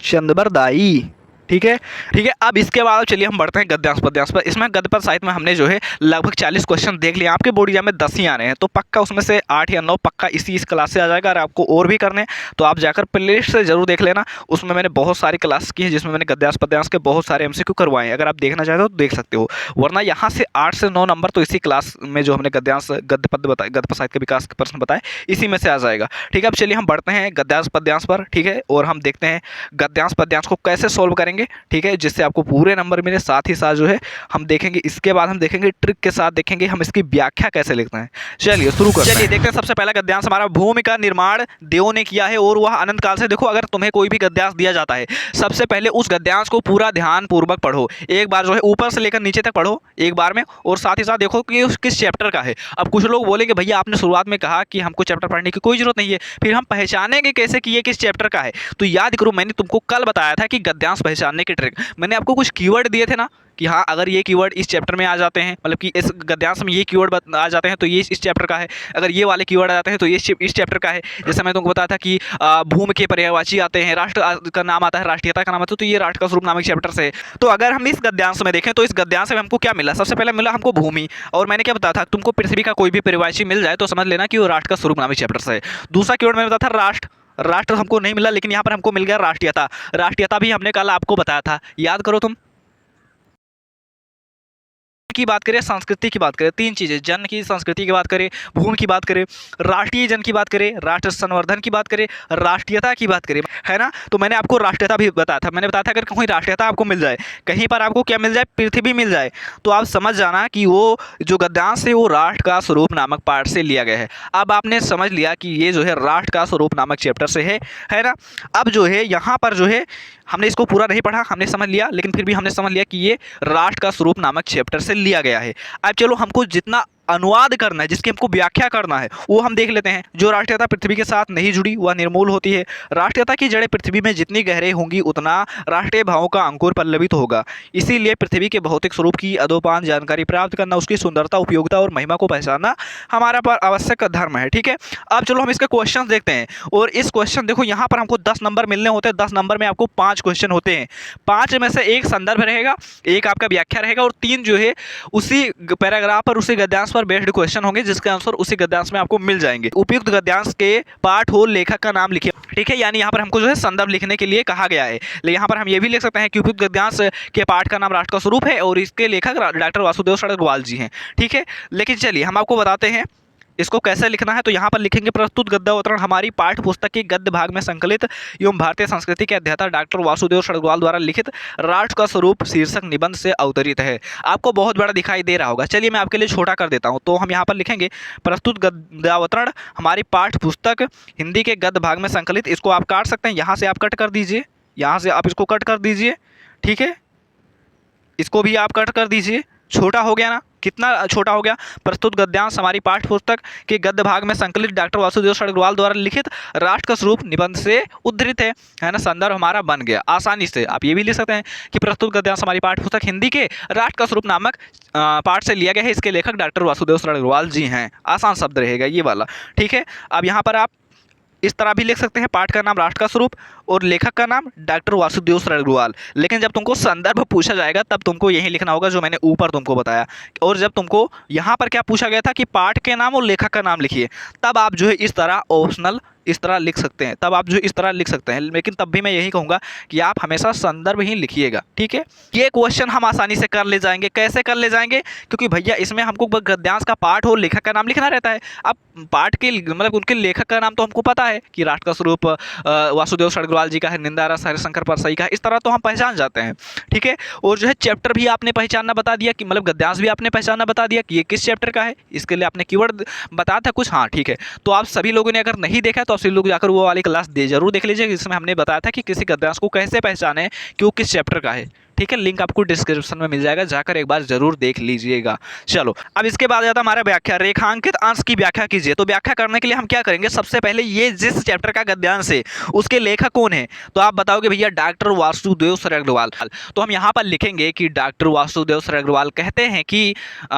चंदबरदाई, ठीक है। ठीक है, अब इसके बाद चलिए हम बढ़ते हैं गद्यांश पद्यांश पर। इसमें गद्य पद साहित्य में हमने जो है लगभग 40 क्वेश्चन देख लिए। आपके बोर्ड एग्जाम में 10 ही आने हैं, तो पक्का उसमें से 8 या 9 पक्का इस क्लास से आ जाएगा। अगर आपको और भी करने तो आप जाकर प्लेलिस्ट से जरूर देख लेना, उसमें मैंने बहुत सारी क्लास की है जिसमें मैंने गद्यांश पद्यांश के बहुत सारे MCQ करवाए हैं। अगर आप देखना चाहते हो तो देख सकते हो, वरना यहाँ से 8 से 9 नंबर तो इसी क्लास में जो हमने गद्यांश गद्य पद बताए, गद्य पद साहित्य के विकास के प्रश्न बताए, इसी में से आ जाएगा। ठीक है, अब चलिए हम बढ़ते हैं गद्यांश पद्यांश पर, ठीक है, और हम देखते हैं गद्यांश पद्यांश को कैसे सोल्व करेंगे, ठीक है, जिससे आपको पूरे नंबर मिले। साथ ही साथ जो है हम देखेंगे, इसके बाद हम देखेंगे ट्रिक के साथ देखेंगे हम इसकी व्याख्या कैसे लिखते हैं। चलिए शुरू करते हैं। चलिए देखते हैं सबसे पहला गद्यांश हमारा, भूमि का निर्माण देवों ने किया है और वह अनंत काल से। देखो अगर तुम्हें कोई भी गद्यांश दिया जाता है, सबसे पहले उस गद्यांश को पूरा ध्यान पूर्वक पढ़ो। एक बार जो है ऊपर से लेकर नीचे तक पढ़ो एक बार में, और साथ ही साथ देखो कि किस चैप्टर का है। अब कुछ लोग बोलेंगे भैया आपने शुरुआत में कहा कि हमको चैप्टर पढ़ने की कोई जरूरत नहीं है, फिर हम पहचानेंगे कैसे कि ये किस चैप्टर का है? तो याद करो मैंने तुमको कल बताया था कि गद्यांश पहचानने की ट्रिक। मैंने आपको कुछ कीवर्ड दिए थे ना कि हाँ अगर ये कीवर्ड इस चैप्टर में आ जाते हैं, मतलब कि इस गद्यांश में ये कीवर्ड आ जाते हैं तो ये इस चैप्टर का है, अगर ये वाले कीवर्ड आ जाते हैं तो ये इस चैप्टर का है। जैसे मैं तुमको बताया था कि भूमि के पर्यायवाची आते हैं, राष्ट्र का नाम आता है, राष्ट्रीयता का नाम आता है, तो ये राष्ट्र का स्वरूप नामक चैप्टर से है। तो अगर हम इस गद्यांश में देखें तो इस गद्यांश में हमको क्या मिला? सबसे पहले मिला हमको भूमि, और मैंने क्या बताया था, तुमको पृथ्वी का कोई भी पर्यायवाची मिल जाए तो समझ लेना कि वो राष्ट्र का स्वरूप नामक चैप्टर से है। दूसरा कीवर्ड मैंने बताया था राष्ट्र, राष्ट्र हमको नहीं मिला, लेकिन यहाँ पर हमको मिल गया राष्ट्रीयता। राष्ट्रीयता भी हमने कल आपको बताया था, याद करो तुम। की बात करें, संस्कृति की बात करें, तीन चीजें, जन की संस्कृति की बात करें, भूमि की बात करें, राष्ट्रीय जन की बात करें, राष्ट्र संवर्धन की बात करें, राष्ट्रीयता की बात करें, है ना। तो मैंने आपको राष्ट्रीयता भी बताया था। मैंने बताया था अगर कोई राष्ट्रीयता आपको मिल जाए, कहीं पर आपको क्या मिल जाए, पृथ्वी मिल जाए, तो आप समझ जाना कि वो जो गद्यांश है वो राष्ट्र का स्वरूप नामक पाठ से लिया गया है। अब आपने समझ लिया कि ये जो है राष्ट्र का स्वरूप नामक चैप्टर से है ना। अब जो है यहाँ पर जो है हमने इसको पूरा नहीं पढ़ा, हमने समझ लिया, लेकिन फिर भी हमने समझ लिया कि ये राष्ट्र का स्वरूप नामक चैप्टर से लिया गया है। अब चलो हमको जितना अनुवाद करना है, जिसकी हमको व्याख्या करना है, वो हम देख लेते हैं। जो राष्ट्रीयता पृथ्वी के साथ नहीं जुड़ी वह निर्मूल होती है। राष्ट्रीयता की जड़ें पृथ्वी में जितनी गहरे होंगी उतना राष्ट्रीय भावों का अंकुर पल्लवित होगा। इसीलिए पृथ्वी के भौतिक स्वरूप की अधोपान जानकारी प्राप्त करना, उसकी सुंदरता, उपयोगिता और महिमा को पहचानना हमारा पर आवश्यक धर्म है। ठीक है, अब चलो हम इसके क्वेश्चन देखते हैं। और इस क्वेश्चन देखो यहाँ पर हमको 10 नंबर मिलने होते हैं। 10 नंबर में आपको 5 क्वेश्चन होते हैं। 5 में से एक संदर्भ रहेगा, एक आपका व्याख्या रहेगा, और 3 जो है उसी पैराग्राफ पर, उसी गद्यांश पर पर बेस्ड क्वेश्चन होंगे जिसके आंसर उसी गद्यांश में आपको मिल जाएंगे। उपयुक्त गद्यांश के पाठ हो लेखक का नाम लिखिए। ठीक है, यानी यहाँ पर हमको जो है संदर्भ लिखने के लिए कहा गया है। लेकिन यहाँ पर हम ये भी लिख सकते हैं कि उपयुक्त गद्यांश के पाठ का नाम राष्ट्र का स्वरूप है और इसके लेखक डॉक्टर वासुदेव सड़गरवाल जी हैं। ठीक है, लेकिन चलिए हम आपको बताते हैं इसको कैसे लिखना है। तो यहाँ पर लिखेंगे प्रस्तुत गद्य अवतरण हमारी पाठ्य पुस्तक के गद्य भाग में संकलित एवं भारतीय संस्कृति के अध्येता डॉक्टर वासुदेव सड़गरवाल द्वारा लिखित राष्ट्र का स्वरूप शीर्षक निबंध से अवतरित है। आपको बहुत बड़ा दिखाई दे रहा होगा, चलिए मैं आपके लिए छोटा कर देता हूँ। तो हम यहाँ पर लिखेंगे प्रस्तुत गद्यावतरण हमारी पाठ्य पुस्तक हिंदी के गद्य भाग में संकलित। इसको आप काट सकते हैं, यहाँ से आप कट कर दीजिए, यहाँ से आप इसको कट कर दीजिए। ठीक है, इसको भी आप कट कर दीजिए। छोटा हो गया ना, कितना छोटा हो गया। प्रस्तुत गद्यांश हमारी पाठ्य पुस्तक के गद्य भाग में संकलित डॉक्टर वासुदेव सड़गरवाल द्वारा लिखित राष्ट्र का स्वरूप निबंध से उद्धृत है ना। संदर्भ हमारा बन गया आसानी से। आप ये भी लिख सकते हैं कि प्रस्तुत गद्यांश हमारी पाठ्य पुस्तक हिंदी के राष्ट्र का स्वरूप नामक पाठ से लिया गया है। इसके लेखक डॉक्टर वासुदेव सड़गरवाल जी हैं। आसान शब्द रहेगा ये वाला। ठीक है, अब यहाँ पर आप इस तरह भी लिख सकते हैं, पाठ का नाम राष्ट्र का स्वरूप और लेखक का नाम डॉक्टर वासुदेव सड़गरवाल। लेकिन जब तुमको संदर्भ पूछा जाएगा तब तुमको यही लिखना होगा जो मैंने ऊपर तुमको बताया। और जब तुमको यहाँ पर क्या पूछा गया था कि पाठ के नाम और लेखक का नाम लिखिए, तब आप जो है इस तरह ऑप्शनल इस तरह लिख सकते हैं, तब आप जो इस तरह लिख सकते हैं। लेकिन तब भी मैं यही कहूँगा कि आप हमेशा संदर्भ ही लिखिएगा। ठीक है, ये क्वेश्चन हम आसानी से कर ले जाएंगे। कैसे कर ले जाएंगे? क्योंकि भैया इसमें हमको गद्यांश का पाठ और लेखक का नाम लिखना रहता है। अब पाठ के मतलब उनके लेखक का नाम तो हमको पता है कि राष्ट्र का स्वरूप वासुदेव सड़गरवाल जी का है, निंदा रस हरिशंकर परसई का है, इस तरह तो हम पहचान जाते हैं। ठीक है, और जो है चैप्टर भी आपने पहचानना बता दिया कि मतलब गद्यांश भी आपने पहचानना बता दिया कि ये किस चैप्टर का है। इसके लिए आपने कीवर्ड बताया था कुछ। हाँ ठीक है, तो आप सभी लोगों ने अगर नहीं देखा तो आप सभी लोग जाकर वो वाली क्लास जरूर देख लीजिए जिसमें हमने बताया था कि किसी गद्यांश को कैसे पहचाने कि वो किस चैप्टर का है। ठीक है, लिंक आपको डिस्क्रिप्शन में मिल जाएगा, जाकर एक बार जरूर देख लीजिएगा। चलो अब इसके बाद आता हमारा व्याख्या। रेखांकित अंश की व्याख्या कीजिए। तो व्याख्या करने के लिए हम क्या करेंगे, सबसे पहले ये जिस चैप्टर का गद्यांश है उसके लेखक कौन है, तो आप बताओगे भैया डॉक्टर वासुदेव सड़गरवाल। तो हम यहाँ पर लिखेंगे कि डॉक्टर वासुदेव सड़गरवाल कहते हैं कि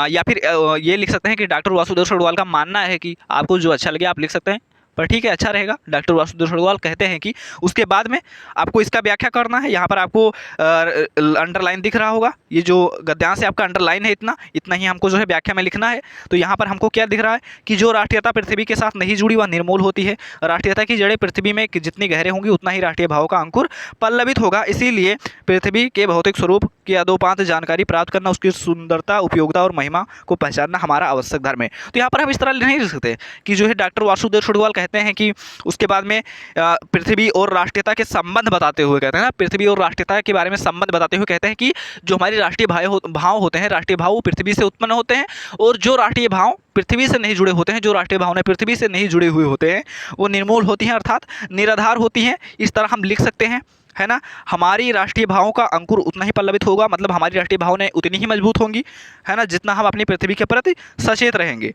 या फिर ये लिख सकते हैं कि डॉक्टर वासुदेव सड़गरवाल का मानना है कि, आपको जो अच्छा लगे आप लिख सकते हैं, पर ठीक है अच्छा रहेगा। डॉक्टर वासुदेव सड़गरवाल कहते हैं कि, उसके बाद में आपको इसका व्याख्या करना है। यहाँ पर आपको अंडरलाइन दिख रहा होगा, ये जो गद्यांश है आपका अंडरलाइन है, इतना इतना ही हमको जो है व्याख्या में लिखना है। तो यहाँ पर हमको क्या दिख रहा है कि जो राष्ट्रीयता पृथ्वी के साथ नहीं जुड़ी वह निर्मूल होती है। राष्ट्रीयता की जड़ें पृथ्वी में जितनी गहरे होंगी उतना ही राष्ट्रीय भाव का अंकुर पल्लवित होगा। इसीलिए पृथ्वी के भौतिक स्वरूप की अदोपांत जानकारी प्राप्त करना, उसकी सुंदरता, उपयोगिता और महिमा को पहचानना हमारा आवश्यक धर्म है। तो यहाँ पर हम इस तरह नहीं लिख सकते कि जो है डॉक्टर वासुदेव सड़गरवाल कहते हैं कि, उसके बाद में पृथ्वी और राष्ट्रीयता के संबंध बताते हुए कहते हैं ना, पृथ्वी और राष्ट्रीयता के बारे में संबंध बताते हुए कहते हैं कि जो हमारी राष्ट्रीय भाव होते हैं, राष्ट्रीय भाव पृथ्वी से उत्पन्न होते हैं, और जो राष्ट्रीय भाव पृथ्वी से नहीं जुड़े होते हैं, जो राष्ट्रीय भावनाएं पृथ्वी से नहीं जुड़े हुए होते हैं, वो निर्मूल होती हैं अर्थात निराधार होती हैं। इस तरह हम लिख सकते हैं, है ना। हमारी राष्ट्रीय भावों का अंकुर उतना ही पल्लवित होगा, मतलब हमारी राष्ट्रीय भावनाएं उतनी ही मजबूत होंगी, है ना, जितना हम अपनी पृथ्वी के प्रति सचेत रहेंगे।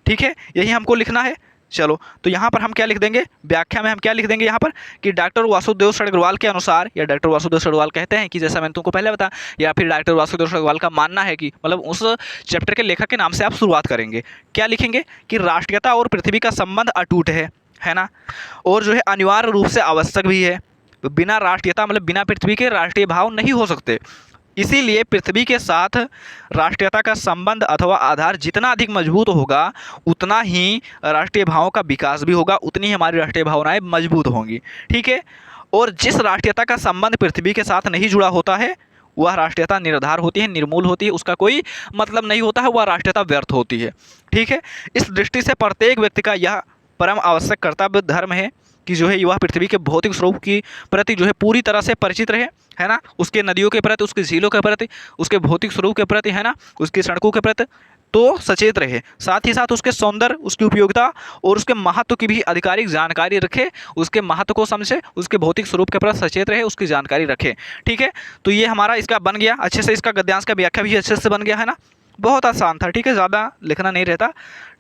ठीक है, यही हमको लिखना है। चलो तो यहाँ पर हम क्या लिख देंगे, व्याख्या में हम क्या लिख देंगे यहाँ पर कि डॉक्टर वासुदेव सड़गरवाल के अनुसार, या डॉक्टर वासुदेव सड़गरवाल कहते हैं कि, जैसा मैंने तुमको पहले बताया, या फिर डॉक्टर वासुदेव सड़गरवाल का मानना है कि, मतलब उस चैप्टर के लेखक के नाम से आप शुरुआत करेंगे। क्या लिखेंगे कि राष्ट्रीयता और पृथ्वी का संबंध अटूट है ना, और जो है अनिवार्य रूप से आवश्यक भी है। बिना राष्ट्रीयता मतलब बिना पृथ्वी के राष्ट्रीय भाव नहीं हो सकते। इसीलिए पृथ्वी के साथ राष्ट्रीयता का संबंध अथवा आधार जितना अधिक मजबूत होगा उतना ही राष्ट्रीय भावों का विकास भी होगा, उतनी ही हमारी राष्ट्रीय भावनाएं मजबूत होंगी। ठीक है, और जिस राष्ट्रीयता का संबंध पृथ्वी के साथ नहीं जुड़ा होता है वह राष्ट्रीयता निराधार होती है, निर्मूल होती है, उसका कोई मतलब नहीं होता है, वह राष्ट्रीयता व्यर्थ होती है। ठीक है, इस दृष्टि से प्रत्येक व्यक्ति का यह परम आवश्यक कर्तव्य धर्म है कि जो है वह पृथ्वी के भौतिक स्वरूप की प्रति जो है पूरी तरह से परिचित रहे, है ना, उसके नदियों के प्रति, उसकी झीलों के प्रति, उसके भौतिक स्वरूप के प्रति, है ना, उसकी सड़कों के प्रति तो सचेत रहे। साथ ही साथ उसके सौंदर्य, उसकी उपयोगिता और उसके महत्व की भी आधिकारिक जानकारी रखे, उसके महत्व को समझे, उसके भौतिक स्वरूप के प्रति सचेत रहे, उसकी जानकारी रखे। ठीक है, तो ये हमारा इसका बन गया अच्छे से, इसका गद्यांश का व्याख्या भी अच्छे से बन गया, है ना, बहुत आसान था। ठीक है, ज़्यादा लिखना नहीं रहता।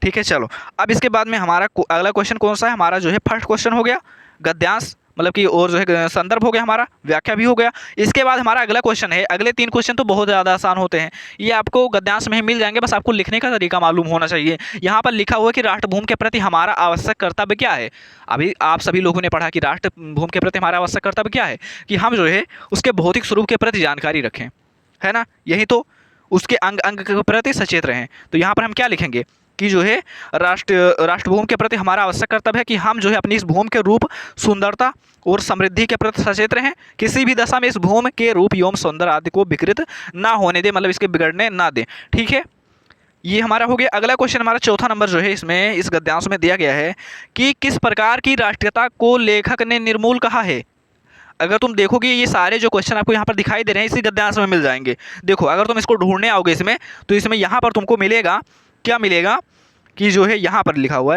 ठीक है, चलो अब इसके बाद में हमारा अगला क्वेश्चन कौन सा है, हमारा जो है फर्स्ट क्वेश्चन हो गया गद्यांश मतलब कि, और जो है संदर्भ हो गया, हमारा व्याख्या भी हो गया। इसके बाद हमारा अगला क्वेश्चन है, अगले 3 क्वेश्चन तो बहुत ज़्यादा आसान होते हैं, ये आपको गद्यांश में ही मिल जाएंगे, बस आपको लिखने का तरीका मालूम होना चाहिए। यहाँ पर लिखा हुआ है कि राष्ट्रभूमि के प्रति हमारा आवश्यक कर्तव्य क्या है। अभी आप सभी लोगों ने पढ़ा कि राष्ट्रभूमि के प्रति हमारा आवश्यक कर्तव्य क्या है, कि हम जो है उसके भौतिक स्वरूप के प्रति जानकारी रखें, है ना, यही तो उसके अंग अंग के प्रति सचेत रहें। तो यहाँ पर हम क्या लिखेंगे कि जो है राष्ट्रभूमि के प्रति हमारा आवश्यक कर्तव्य है कि हम जो है अपनी इस भूमि के रूप, सुंदरता और समृद्धि के प्रति सचेत रहें। किसी भी दशा में इस भूमि के रूप एवं सौंदर्य आदि को विकृत ना होने दें, मतलब इसके बिगड़ने ना दें। ठीक है, ये हमारा हो गया। अगला क्वेश्चन हमारा चौथा नंबर जो है इसमें इस गद्यांश में दिया गया है कि किस प्रकार की राष्ट्रीयता को लेखक ने निर्मूल कहा है। अगर तुम देखोगे ये सारे जो क्वेश्चन आपको यहाँ पर दिखाई दे रहे हैं इसी गद्यांश में मिल जाएंगे। देखो अगर तुम इसको ढूंढने आओगे इसमें, तो इसमें यहाँ पर तुमको मिलेगा, क्या मिलेगा कि जो है यहाँ पर लिखा हुआ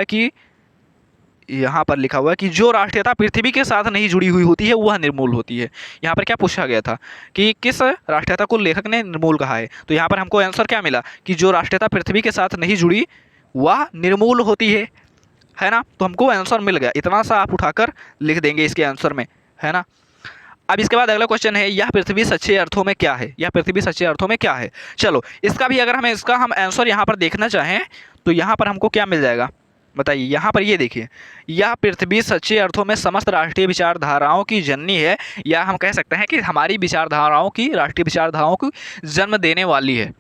है कि जो राष्ट्रीयता पृथ्वी के साथ नहीं जुड़ी हुई होती है वह निर्मूल होती है। यहाँ पर क्या पूछा गया था कि किस राष्ट्रीयता को लेखक ने निर्मूल कहा है, तो यहाँ पर हमको आंसर क्या मिला कि जो राष्ट्रीयता पृथ्वी के साथ नहीं जुड़ी वह निर्मूल होती है ना। तो हमको आंसर मिल गया, इतना सा आप उठाकर लिख देंगे इसके आंसर में, है ना। अब इसके बाद अगला क्वेश्चन है, यह पृथ्वी सच्चे अर्थों में क्या है। यह पृथ्वी सच्चे अर्थों में क्या है। चलो इसका भी अगर हम आंसर यहाँ पर देखना चाहें तो यहाँ पर हमको क्या मिल जाएगा बताइए। यहाँ पर ये देखिए, यह पृथ्वी सच्चे अर्थों में समस्त राष्ट्रीय विचारधाराओं की जननी है, या हम कह सकते हैं कि हमारी विचारधाराओं की, राष्ट्रीय विचारधाराओं को जन्म देने वाली है।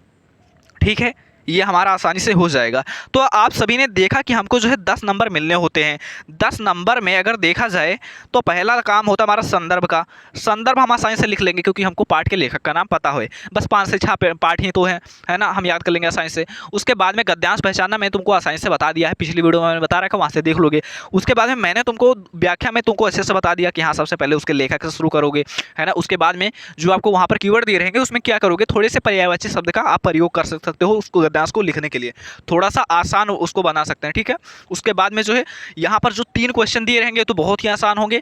ठीक है, ये हमारा आसानी से हो जाएगा। तो आप सभी ने देखा कि हमको जो है 10 नंबर मिलने होते हैं। 10 नंबर में अगर देखा जाए तो पहला काम होता है हमारा संदर्भ का। संदर्भ हम आसानी से लिख लेंगे क्योंकि हमको पाठ के लेखक का नाम पता है, बस 5 से 6 पाठ ही तो है ना, हम याद कर लेंगे आसानी से। उसके बाद में गद्यांश पहचानना मैं तुमको आसानी से बता दिया है, पिछली वीडियो में मैंने बता रखा, वहाँ से देख लोगे। उसके बाद में मैंने तुमको व्याख्या में तुमको अच्छे से बता दिया कि हाँ सबसे पहले उसके लेखक से शुरू करोगे, है ना। उसके बाद में जो आपको वहाँ पर कीवर्ड दिए रहेंगे उसमें क्या करोगे, थोड़े से पर्यायवाची शब्द का आप प्रयोग कर सकते हो उसको गद्यांश को लिखने के लिए, थोड़ा सा आसान उसको बना सकते हैं। ठीक है, उसके बाद में जो है यहाँ पर जो 3 क्वेश्चन दिए रहेंगे तो बहुत ही आसान होंगे।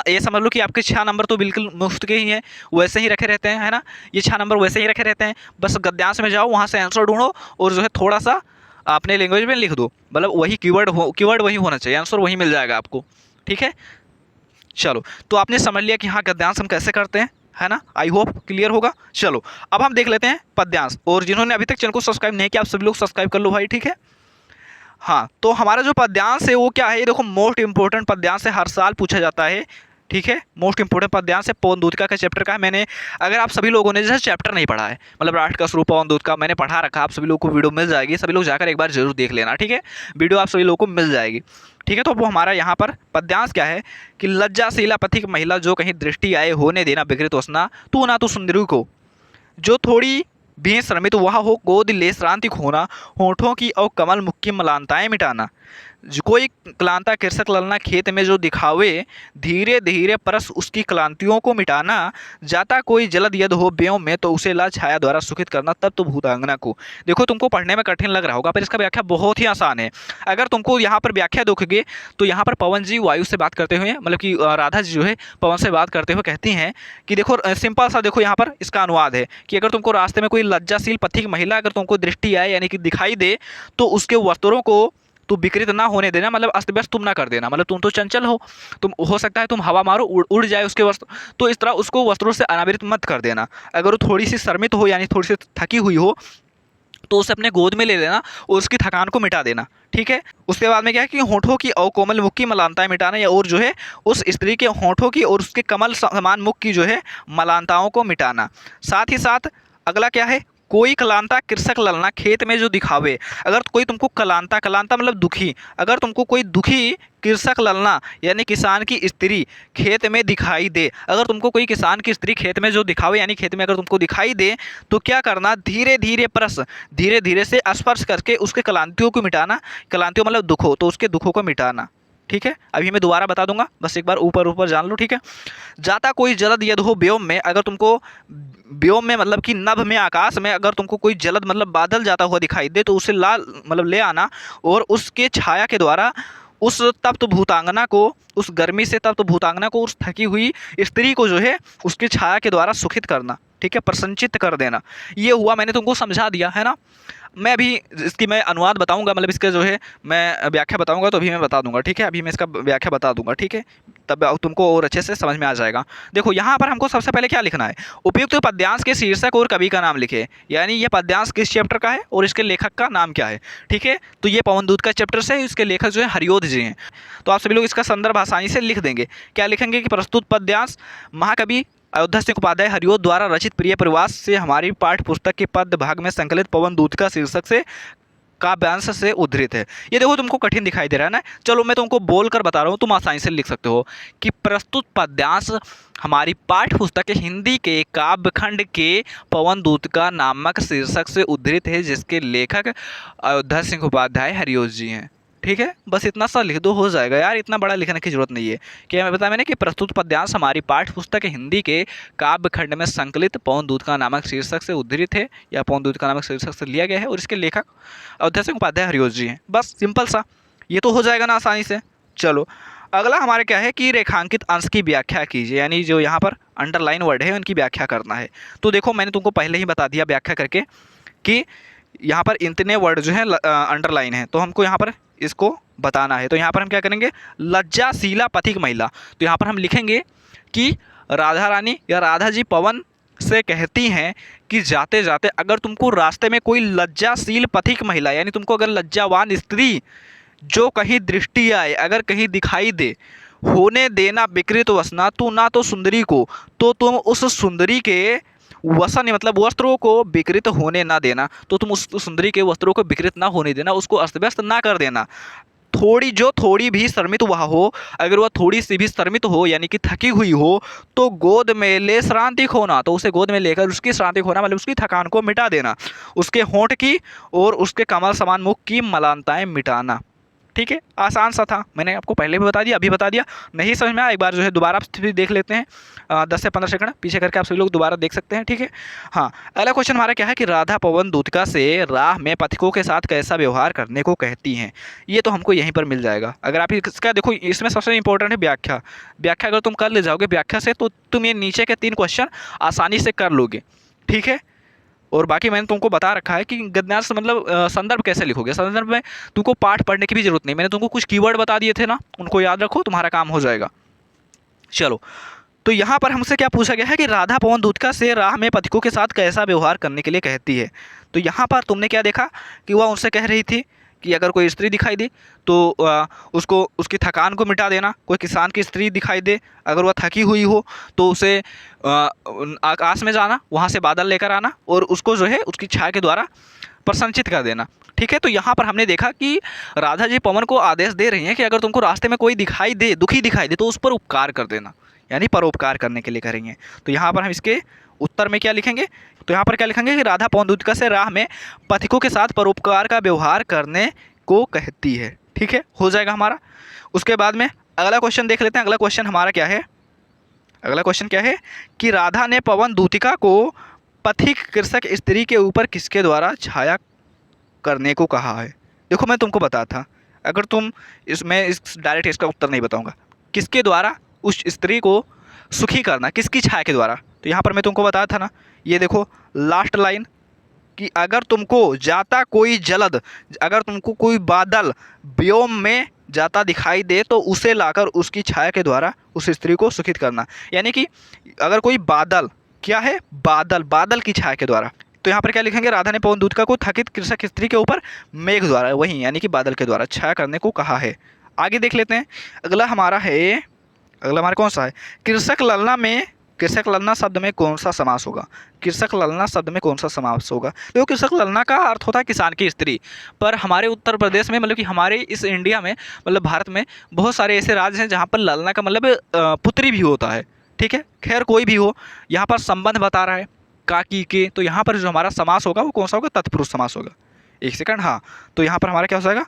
ये समझ लो कि आपके 6 नंबर तो बिल्कुल मुफ्त के ही हैं, वैसे ही रखे रहते हैं, है ना। ये 6 नंबर वैसे ही रखे रहते हैं। बस गद्यांश में जाओ, वहाँ से आंसर ढूंढो और जो है थोड़ा सा अपने लैंग्वेज में लिख दो, मतलब वही कीवर्ड वही होना चाहिए, आंसर वही मिल जाएगा आपको। ठीक है, चलो तो आपने समझ लिया कि हाँ गद्यांश हम कैसे करते हैं, है ना। आई होप क्लियर होगा। चलो अब हम देख लेते हैं पद्यांश, और जिन्होंने अभी तक चैनल को सब्सक्राइब नहीं किया आप सभी लोग सब्सक्राइब कर लो भाई। ठीक है, हाँ तो हमारा जो पद्यांश है वो क्या है, देखो मोस्ट इंपॉर्टेंट पद्यांश है, हर साल पूछा जाता है। ठीक है, मोस्ट इंपोर्टेंट पद्यांश है, पवन दूत का चैप्टर का है। मैंने, अगर आप सभी लोगों ने जैसे चैप्टर नहीं पढ़ा है, मतलब राष्ट्र का स्वरूप पवन दूत का मैंने पढ़ा रखा, आप सभी लोगों को वीडियो मिल जाएगी, सभी लोग जाकर एक बार जरूर देख लेना। ठीक है, वीडियो आप सभी लोगों को मिल जाएगी। ठीक है, तो वो हमारा यहाँ पर पद्यांश क्या है कि लज्जाशीला पथिक महिला जो कहीं दृष्टि आए होने देना विकृत वसना, तू ना तू सुंदरी को, जो थोड़ी भी श्रमित वह हो गोद ले श्रांति खोना, होठों की और कमल मुख की मलानताएँ मिटाना, कोई क्लांता कृषक ललना खेत में जो दिखावे, धीरे धीरे परस उसकी क्लांतियों को मिटाना, जाता कोई जलद यद हो ब्यों में तो उसे ला छाया द्वारा सुखित करना, तब तो भूतांगना को। देखो तुमको पढ़ने में कठिन लग रहा होगा पर इसका व्याख्या बहुत ही आसान है। अगर तुमको यहाँ पर व्याख्या देखोगे तो यहाँ पर पवन जी वायु से बात करते हुए, मतलब कि राधा जी जो है पवन से बात करते हुए कहती हैं कि देखो सिंपल सा, देखो यहाँ पर इसका अनुवाद है कि अगर तुमको रास्ते में कोई लज्जाशील पथिक महिला अगर तुमको दृष्टि आए यानी कि दिखाई दे, तो उसके वस्त्रों को तो विकृत ना होने देना, मतलब अस्त व्यस्त तुम ना कर देना, मतलब तुम तो चंचल हो, तुम हो सकता है तुम हवा मारो उड़ जाए उसके वस्त्र, तो इस तरह उसको वस्त्रों से अनावृत मत कर देना। अगर वो थोड़ी सी शर्मित हो यानी थोड़ी सी थकी हुई हो तो उसे अपने गोद में ले लेना और उसकी थकान को मिटा देना। ठीक है, उसके बाद में क्या है कि होठों की और कोमल मुख की मलानताएं मिटाना, या और जो है उस स्त्री के होठों की और उसके कमल समान मुख की जो है मलानताओं को मिटाना। साथ ही साथ अगला क्या है, कोई कलांता कृषक ललना खेत में जो दिखावे, अगर कोई तुमको कलांता मतलब दुखी, अगर तुमको कोई दुखी कृषक ललना यानी किसान की स्त्री खेत में दिखाई दे, अगर तुमको कोई किसान की स्त्री खेत में जो दिखावे यानी खेत में अगर तुमको दिखाई दे तो क्या करना, धीरे धीरे परस, धीरे धीरे से स्पर्श करके उसके क्लांतियों को मिटाना। क्लांतियों मतलब दुख हो तो उसके दुखों को मिटाना। ठीक है, अभी मैं दोबारा बता दूंगा, बस एक बार ऊपर जान लो। ठीक है, जाता कोई जलद यद हो व्योम में, अगर तुमको व्योम में मतलब कि नभ में आकाश में अगर तुमको कोई जलद मतलब बादल जाता हुआ दिखाई दे तो उसे ला मतलब ले आना और उसके छाया के द्वारा उस तप्त भूतांगना को, उस गर्मी से तप्त भूतांगना को, उस थकी हुई स्त्री को जो है उसकी छाया के द्वारा सुखित करना। ठीक है, प्रसन्नचित्त कर देना। ये हुआ, मैंने तुमको समझा दिया है ना। मैं अभी इसकी मैं अनुवाद बताऊंगा, मतलब इसका जो है मैं व्याख्या बताऊंगा तो अभी मैं बता दूंगा। ठीक है, अभी मैं इसका व्याख्या बता दूंगा। ठीक है, तब तुमको और अच्छे से समझ में आ जाएगा। देखो यहाँ पर हमको सबसे पहले क्या लिखना है, उपयुक्त पद्यांश के शीर्षक और कवि का नाम लिखे, यानी ये पद्यांश किस चैप्टर का है और इसके लेखक का नाम क्या है। ठीक है, तो ये पवन दूत का चैप्टर से, इसके लेखक जो है हरियोध जी हैं। तो आप सभी लोग इसका संदर्भ आसानी से लिख देंगे। क्या लिखेंगे कि प्रस्तुत पद्यांश महाकवि अयोध्या सिंह उपाध्याय हरिओं द्वारा रचित प्रिय प्रवास से हमारी पाठ्य पुस्तक के पद्य भाग में संकलित पवन दूत का शीर्षक से काव्यांश से उद्धृत है। ये देखो तुमको कठिन दिखाई दे रहा है ना, चलो मैं तुमको बोल कर बता रहा हूँ, तुम आसानी से लिख सकते हो कि प्रस्तुत पद्यांश हमारी पाठ्य पुस्तक के हिंदी के काव्यखंड के पवन दूत का नामक शीर्षक से उद्धृत है, जिसके लेखक अयोध्या सिंह उपाध्याय हरिओं जी हैं। ठीक है, बस इतना सा लिख दो, हो जाएगा यार, इतना बड़ा लिखने की जरूरत नहीं है। क्या मैं बताया मैंने कि प्रस्तुत पद्यांश हमारी पाठ्य पुस्तक हिंदी के काव्यखंड में संकलित पवन दूत का नामक शीर्षक से उद्धृत है, या पवन दूत का नामक शीर्षक से लिया गया है, और इसके लेखक अयोध्या सिंह उपाध्याय हरिओं जी हैं। बस सिंपल सा, ये तो हो जाएगा ना आसानी से। चलो अगला हमारे क्या है कि रेखांकित अंश की व्याख्या कीजिए, यानी जो यहाँ पर अंडरलाइन वर्ड है उनकी व्याख्या करना है। तो देखो मैंने तुमको पहले ही बता दिया व्याख्या करके कि यहाँ पर इतने वर्ड जो है अंडरलाइन है, तो हमको यहाँ पर इसको बताना है। तो यहाँ पर हम क्या करेंगे, लज्जाशीला पथिक महिला, तो यहाँ पर हम लिखेंगे कि राधा रानी या राधा जी पवन से कहती हैं कि जाते जाते अगर तुमको रास्ते में कोई लज्जाशील पथिक महिला, यानी तुमको अगर लज्जावान स्त्री जो कहीं दृष्टि आए, अगर कहीं दिखाई दे, होने देना विकृत वसना, तू ना तो सुंदरी को, तो तुम उस सुंदरी के वसन मतलब वस्त्रों को विकृत होने ना देना, तो तुम उस सुंदरी के वस्त्रों को विकृत ना होने देना, उसको अस्त व्यस्त ना कर देना। थोड़ी भी शर्मित वह हो, अगर वह थोड़ी सी भी शर्मित हो यानी कि थकी हुई हो, तो गोद में ले श्रांति खोना, तो उसे गोद में लेकर उसकी श्रांति खोना मतलब उसकी थकान को मिटा देना, उसके होंठ की और उसके कमल समान मुख की मलानताएं मिटाना। ठीक है, आसान सा था, मैंने आपको पहले भी बता दिया, अभी बता दिया। नहीं समझ में आया एक बार जो है दोबारा फिर देख लेते हैं, 10 से 15 सेकंड पीछे करके आप सभी लोग दोबारा देख सकते हैं। ठीक है, हाँ अगला क्वेश्चन हमारा क्या है कि राधा पवन दूतिका से राह में पथिकों के साथ कैसा व्यवहार करने को कहती हैं। ये तो हमको यहीं पर मिल जाएगा। अगर आप इसका देखो, इसमें सबसे इंपॉर्टेंट है व्याख्या। व्याख्या अगर तुम कर ले जाओगे व्याख्या से, तो तुम ये नीचे के 3 क्वेश्चन आसानी से कर लोगे। ठीक है, और बाकी मैंने तुमको बता रखा है कि गद्यांश मतलब संदर्भ कैसे लिखोगे। संदर्भ में तुमको पाठ पढ़ने की भी जरूरत नहीं, मैंने तुमको कुछ कीवर्ड बता दिए थे ना, उनको याद रखो, तुम्हारा काम हो जाएगा। चलो, तो यहाँ पर हमसे क्या पूछा गया है कि राधा पवन दूतिका से राह में पथिकों के साथ कैसा व्यवहार करने के लिए कहती है। तो यहाँ पर तुमने क्या देखा कि वह उनसे कह रही थी कि अगर कोई स्त्री दिखाई दे तो उसको उसकी थकान को मिटा देना। कोई किसान की स्त्री दिखाई दे, अगर वह थकी हुई हो तो उसे आकाश में जाना, वहाँ से बादल लेकर आना और उसको जो है उसकी छाया के द्वारा प्रसन्नचित कर देना। ठीक है, तो यहाँ पर हमने देखा कि राधा जी पवन को आदेश दे रही हैं कि अगर तुमको रास्ते में कोई दिखाई दे, दुखी दिखाई दे, तो उस पर उपकार कर देना, यानी परोपकार करने के लिए करेंगे। तो यहाँ पर हम इसके उत्तर में क्या लिखेंगे, तो यहाँ पर क्या लिखेंगे कि राधा पवन दूतिका से राह में पथिकों के साथ परोपकार का व्यवहार करने को कहती है। ठीक है, हो जाएगा हमारा। उसके बाद में अगला क्वेश्चन देख लेते हैं। अगला क्वेश्चन हमारा क्या है, अगला क्वेश्चन क्या है कि राधा ने पवन दूतिका को पथिक कृषक स्त्री के ऊपर किसके द्वारा छाया करने को कहा है। देखो मैं तुमको बताया था, अगर तुम इसमें डायरेक्ट इसका उत्तर नहीं बताऊंगा, किसके द्वारा उस स्त्री को सुखी करना, किसकी छाया के द्वारा। तो यहाँ पर मैं तुमको बताया था ना, ये देखो लास्ट लाइन कि अगर तुमको जाता कोई जलद, अगर तुमको कोई बादल व्योम में जाता दिखाई दे तो उसे लाकर उसकी छाया के द्वारा उस स्त्री को सुखित करना। यानी कि अगर कोई बादल, क्या है बादल, बादल की छाया के द्वारा। तो यहाँ पर क्या लिखेंगे, राधा ने पवन दूतिका को थकित कृषक स्त्री के ऊपर मेघ द्वारा, वही यानी कि बादल के द्वारा छाया करने को कहा है। आगे देख लेते हैं। अगला हमारा कौन सा है, कृषक ललना में, कृषक ललना शब्द में कौन सा समास होगा। कृषक ललना शब्द में कौन सा समास होगा। देखो कृषक ललना का अर्थ होता है किसान की स्त्री, पर हमारे उत्तर प्रदेश में मतलब कि हमारे इस इंडिया में मतलब भारत में बहुत सारे ऐसे राज्य हैं जहाँ पर ललना का मतलब पुत्री भी होता है। ठीक है, खैर कोई भी हो, यहाँ पर संबंध बता रहा है काकी के, तो यहाँ पर जो हमारा समास होगा वो कौन सा होगा, तत्पुरुष समास होगा। एक सेकंड, हाँ तो यहाँ पर हमारा क्या हो जाएगा,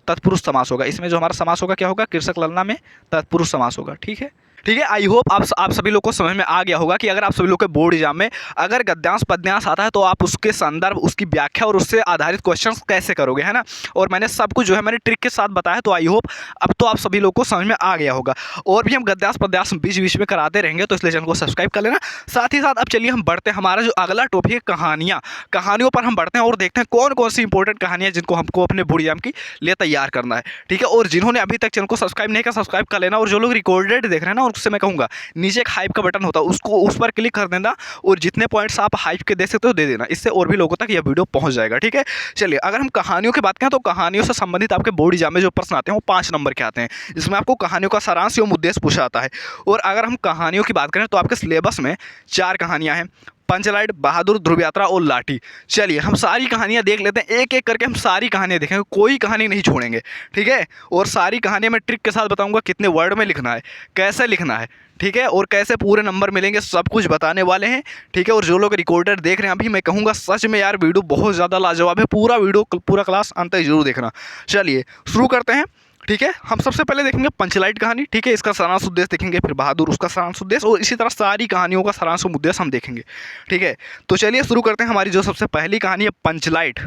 तत्पुरुष समास होगा। इसमें जो हमारा समास होगा क्या होगा, कृषक ललना में तत्पुरुष समास होगा। ठीक है, ठीक है, आई होप आप सभी लोग को समझ में आ गया होगा कि अगर आप सभी लोग के बोर्ड एग्जाम में अगर गद्यांश पद्यांश आता है तो आप उसके संदर्भ, उसकी व्याख्या और उससे आधारित क्वेश्चंस कैसे करोगे, है ना। और मैंने सब कुछ जो है मैंने ट्रिक के साथ बताया, तो आई होप अब तो आप सभी लोग को समझ में आ गया होगा। और भी हम गद्यांश पद्यांश बीच बीच में कराते रहेंगे, तो इसलिए चैनल को सब्सक्राइब कर लेना। साथ ही साथ अब चलिए हम बढ़ते हैं, हमारा जो अगला टॉपिक है कहानियाँ, कहानियों पर हम बढ़ते हैं और देखते हैं कौन कौन सी इंपॉर्टेंट कहानियाँ जिनको हमको अपने बोर्ड एग्जाम के लिए तैयार करना है। ठीक है, और जिन्होंने अभी तक चैनल को सब्सक्राइब नहीं किया, सब्सक्राइब कर लेना। और जो लोग रिकॉर्डेड देख रहे हैं ना, उससे मैं कहूँगा नीचे एक हाइप का बटन होता है, उसको उस पर क्लिक कर देना और जितने पॉइंट्स आप हाइप के दे सकते हो दे देना, इससे और भी लोगों तक यह वीडियो पहुँच जाएगा। ठीक है, चलिए अगर हम कहानियों की बात करें तो कहानियों से संबंधित आपके बोर्ड एग्जाम में जो प्रश्न आते हैं वो 5 नंबर के आते हैं, जिसमें आपको कहानियों का सारांश एवं उद्देश्य पूछा जाता है। और अगर हम कहानियों की बात करें तो आपके सिलेबस में 4 कहानियाँ हैं, पंचलाइट, बहादुर, ध्रुव यात्रा और लाठी। चलिए हम सारी कहानियाँ देख लेते हैं, एक एक करके हम सारी कहानियाँ देखेंगे, कोई कहानी नहीं छोड़ेंगे। ठीक है, और सारी कहानियाँ मैं ट्रिक के साथ बताऊंगा कितने वर्ड में लिखना है, कैसे लिखना है, ठीक है, और कैसे पूरे नंबर मिलेंगे, सब कुछ बताने वाले हैं। ठीक है, और जो लोग रिकॉर्डर देख रहे हैं अभी, मैं कहूँगा सच में यार वीडियो बहुत ज़्यादा लाजवाब है, पूरा वीडियो पूरा क्लास अंत तक जरूर देखना। चलिए शुरू करते हैं। ठीक है, हम सबसे पहले देखेंगे पंचलाइट कहानी। ठीक है, इसका सारांश उद्देश्य देखेंगे, फिर बहादुर उसका सारांश उद्देश्य, और इसी तरह सारी कहानियों का सारांश उद्देश्य हम देखेंगे। ठीक है, तो चलिए शुरू करते हैं। हमारी जो सबसे पहली कहानी है पंचलाइट।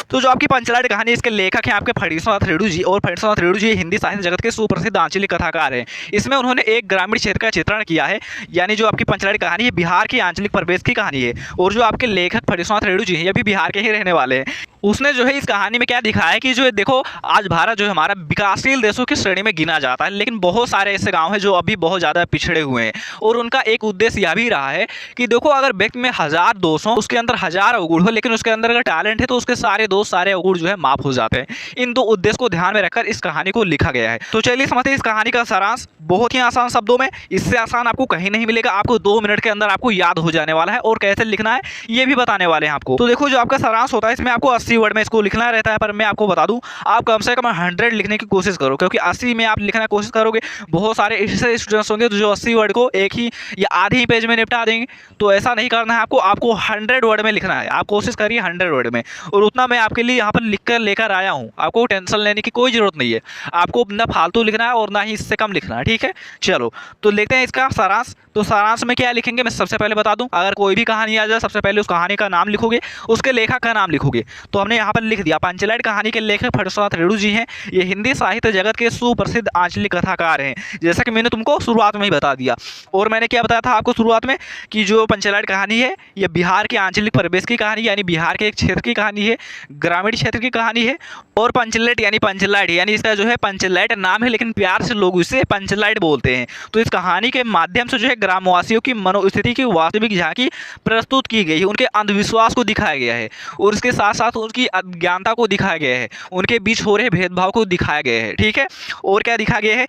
तो जो आपकी पंचलाइट कहानी, इसके लेखक हैं आपके फणीन्द्रनाथ रेणु जी, और फणीन्द्रनाथ रेणु जी हिंदी साहित्य जगत के सुप्रसिद्ध आंचलिक कथाकार हैं। इसमें उन्होंने एक ग्रामीण क्षेत्र का चित्रण किया है, यानी जो आपकी पंचलाइट कहानी है बिहार की आंचलिक प्रदेश की कहानी है, और जो आपके लेखक फणीन्द्रनाथ रेणु जी हैं ये भी बिहार के ही रहने वाले हैं। उसने जो है इस कहानी में क्या दिखाया है कि जो देखो आज भारत जो है हमारा विकासशील देशों की श्रेणी में गिना जाता है, लेकिन बहुत सारे ऐसे गांव हैं जो अभी बहुत ज़्यादा पिछड़े हुए हैं, और उनका एक उद्देश्य यह भी रहा है कि देखो अगर व्यक्ति में 1000 दोष हो, उसके अंदर 1000 अवगुण हो, लेकिन उसके अंदर अगर टैलेंट है तो उसके सारे दोष सारे अवगुण जो है माफ हो जाते हैं। इन 2 उद्देश्य को ध्यान में रखकर इस कहानी को लिखा गया है। तो चलिए समझते हैं इस कहानी का सारांश, बहुत ही आसान शब्दों में, इससे आसान आपको कहीं नहीं मिलेगा, आपको 2 मिनट के अंदर आपको याद हो जाने वाला है, और कैसे लिखना है ये भी बताने वाले हैं आपको। तो देखो जो आपका सारांश होता है इसमें आपको 80 वर्ड में इसको लिखना रहता है, पर मैं आपको बता दूं आप कम से कम 100 लिखने की कोशिश करो, क्योंकि 80 में आप लिखने की कोशिश करोगे बहुत सारे ऐसे स्टूडेंट्स होंगे जो 80 वर्ड को एक ही या आधे ही पेज में निपटा देंगे। तो ऐसा नहीं करना है, आपको 100 वर्ड में लिखना है। आप कोशिश करिए 100 वर्ड में, और उतना मैं आपके लिए यहाँ पर लिख कर लेकर आया हूँ, आपको टेंशन लेने की कोई ज़रूरत नहीं है। आपको ना फालतू लिखना है और ना ही इससे कम लिखना है। ठीक है, चलो तो देखते हैं इसका सारांश। तो सारांश में क्या लिखेंगे मैं सबसे पहले बता दूं, अगर कोई भी कहानी आ जाए सबसे पहले उस कहानी का नाम लिखोगे, उसके लेखक का नाम लिखोगे। तो हमने यहाँ पर लिख दिया पंचलाइट कहानी के लेखक फणीन्द्रनाथ रेणु जी हैं। ये हिंदी साहित्य जगत के सुप्रसिद्ध आंचलिक कथाकार हैं, जैसा कि मैंने तुमको शुरुआत में ही बता दिया। और मैंने क्या बताया था आपको शुरुआत में कि जो पंचलाइट कहानी है ये बिहार के आंचलिक प्रदेश की कहानी, यानी बिहार के एक क्षेत्र की कहानी है, ग्रामीण क्षेत्र की कहानी है। और पंचलाइट यानी इसका जो है पंचलाइट नाम है, लेकिन प्यार से लोग इसे पंचलाइट बोलते हैं। तो इस कहानी के माध्यम से जो है ग्रामवासियों की मनोस्थिति की वास्तविक झांकी प्रस्तुत की गई है, उनके अंधविश्वास को दिखाया गया है, और इसके साथ साथ उनकी अज्ञानता को दिखाया गया है, उनके बीच हो रहे भेदभाव को दिखाया गया है। ठीक है, और क्या दिखाया गया है,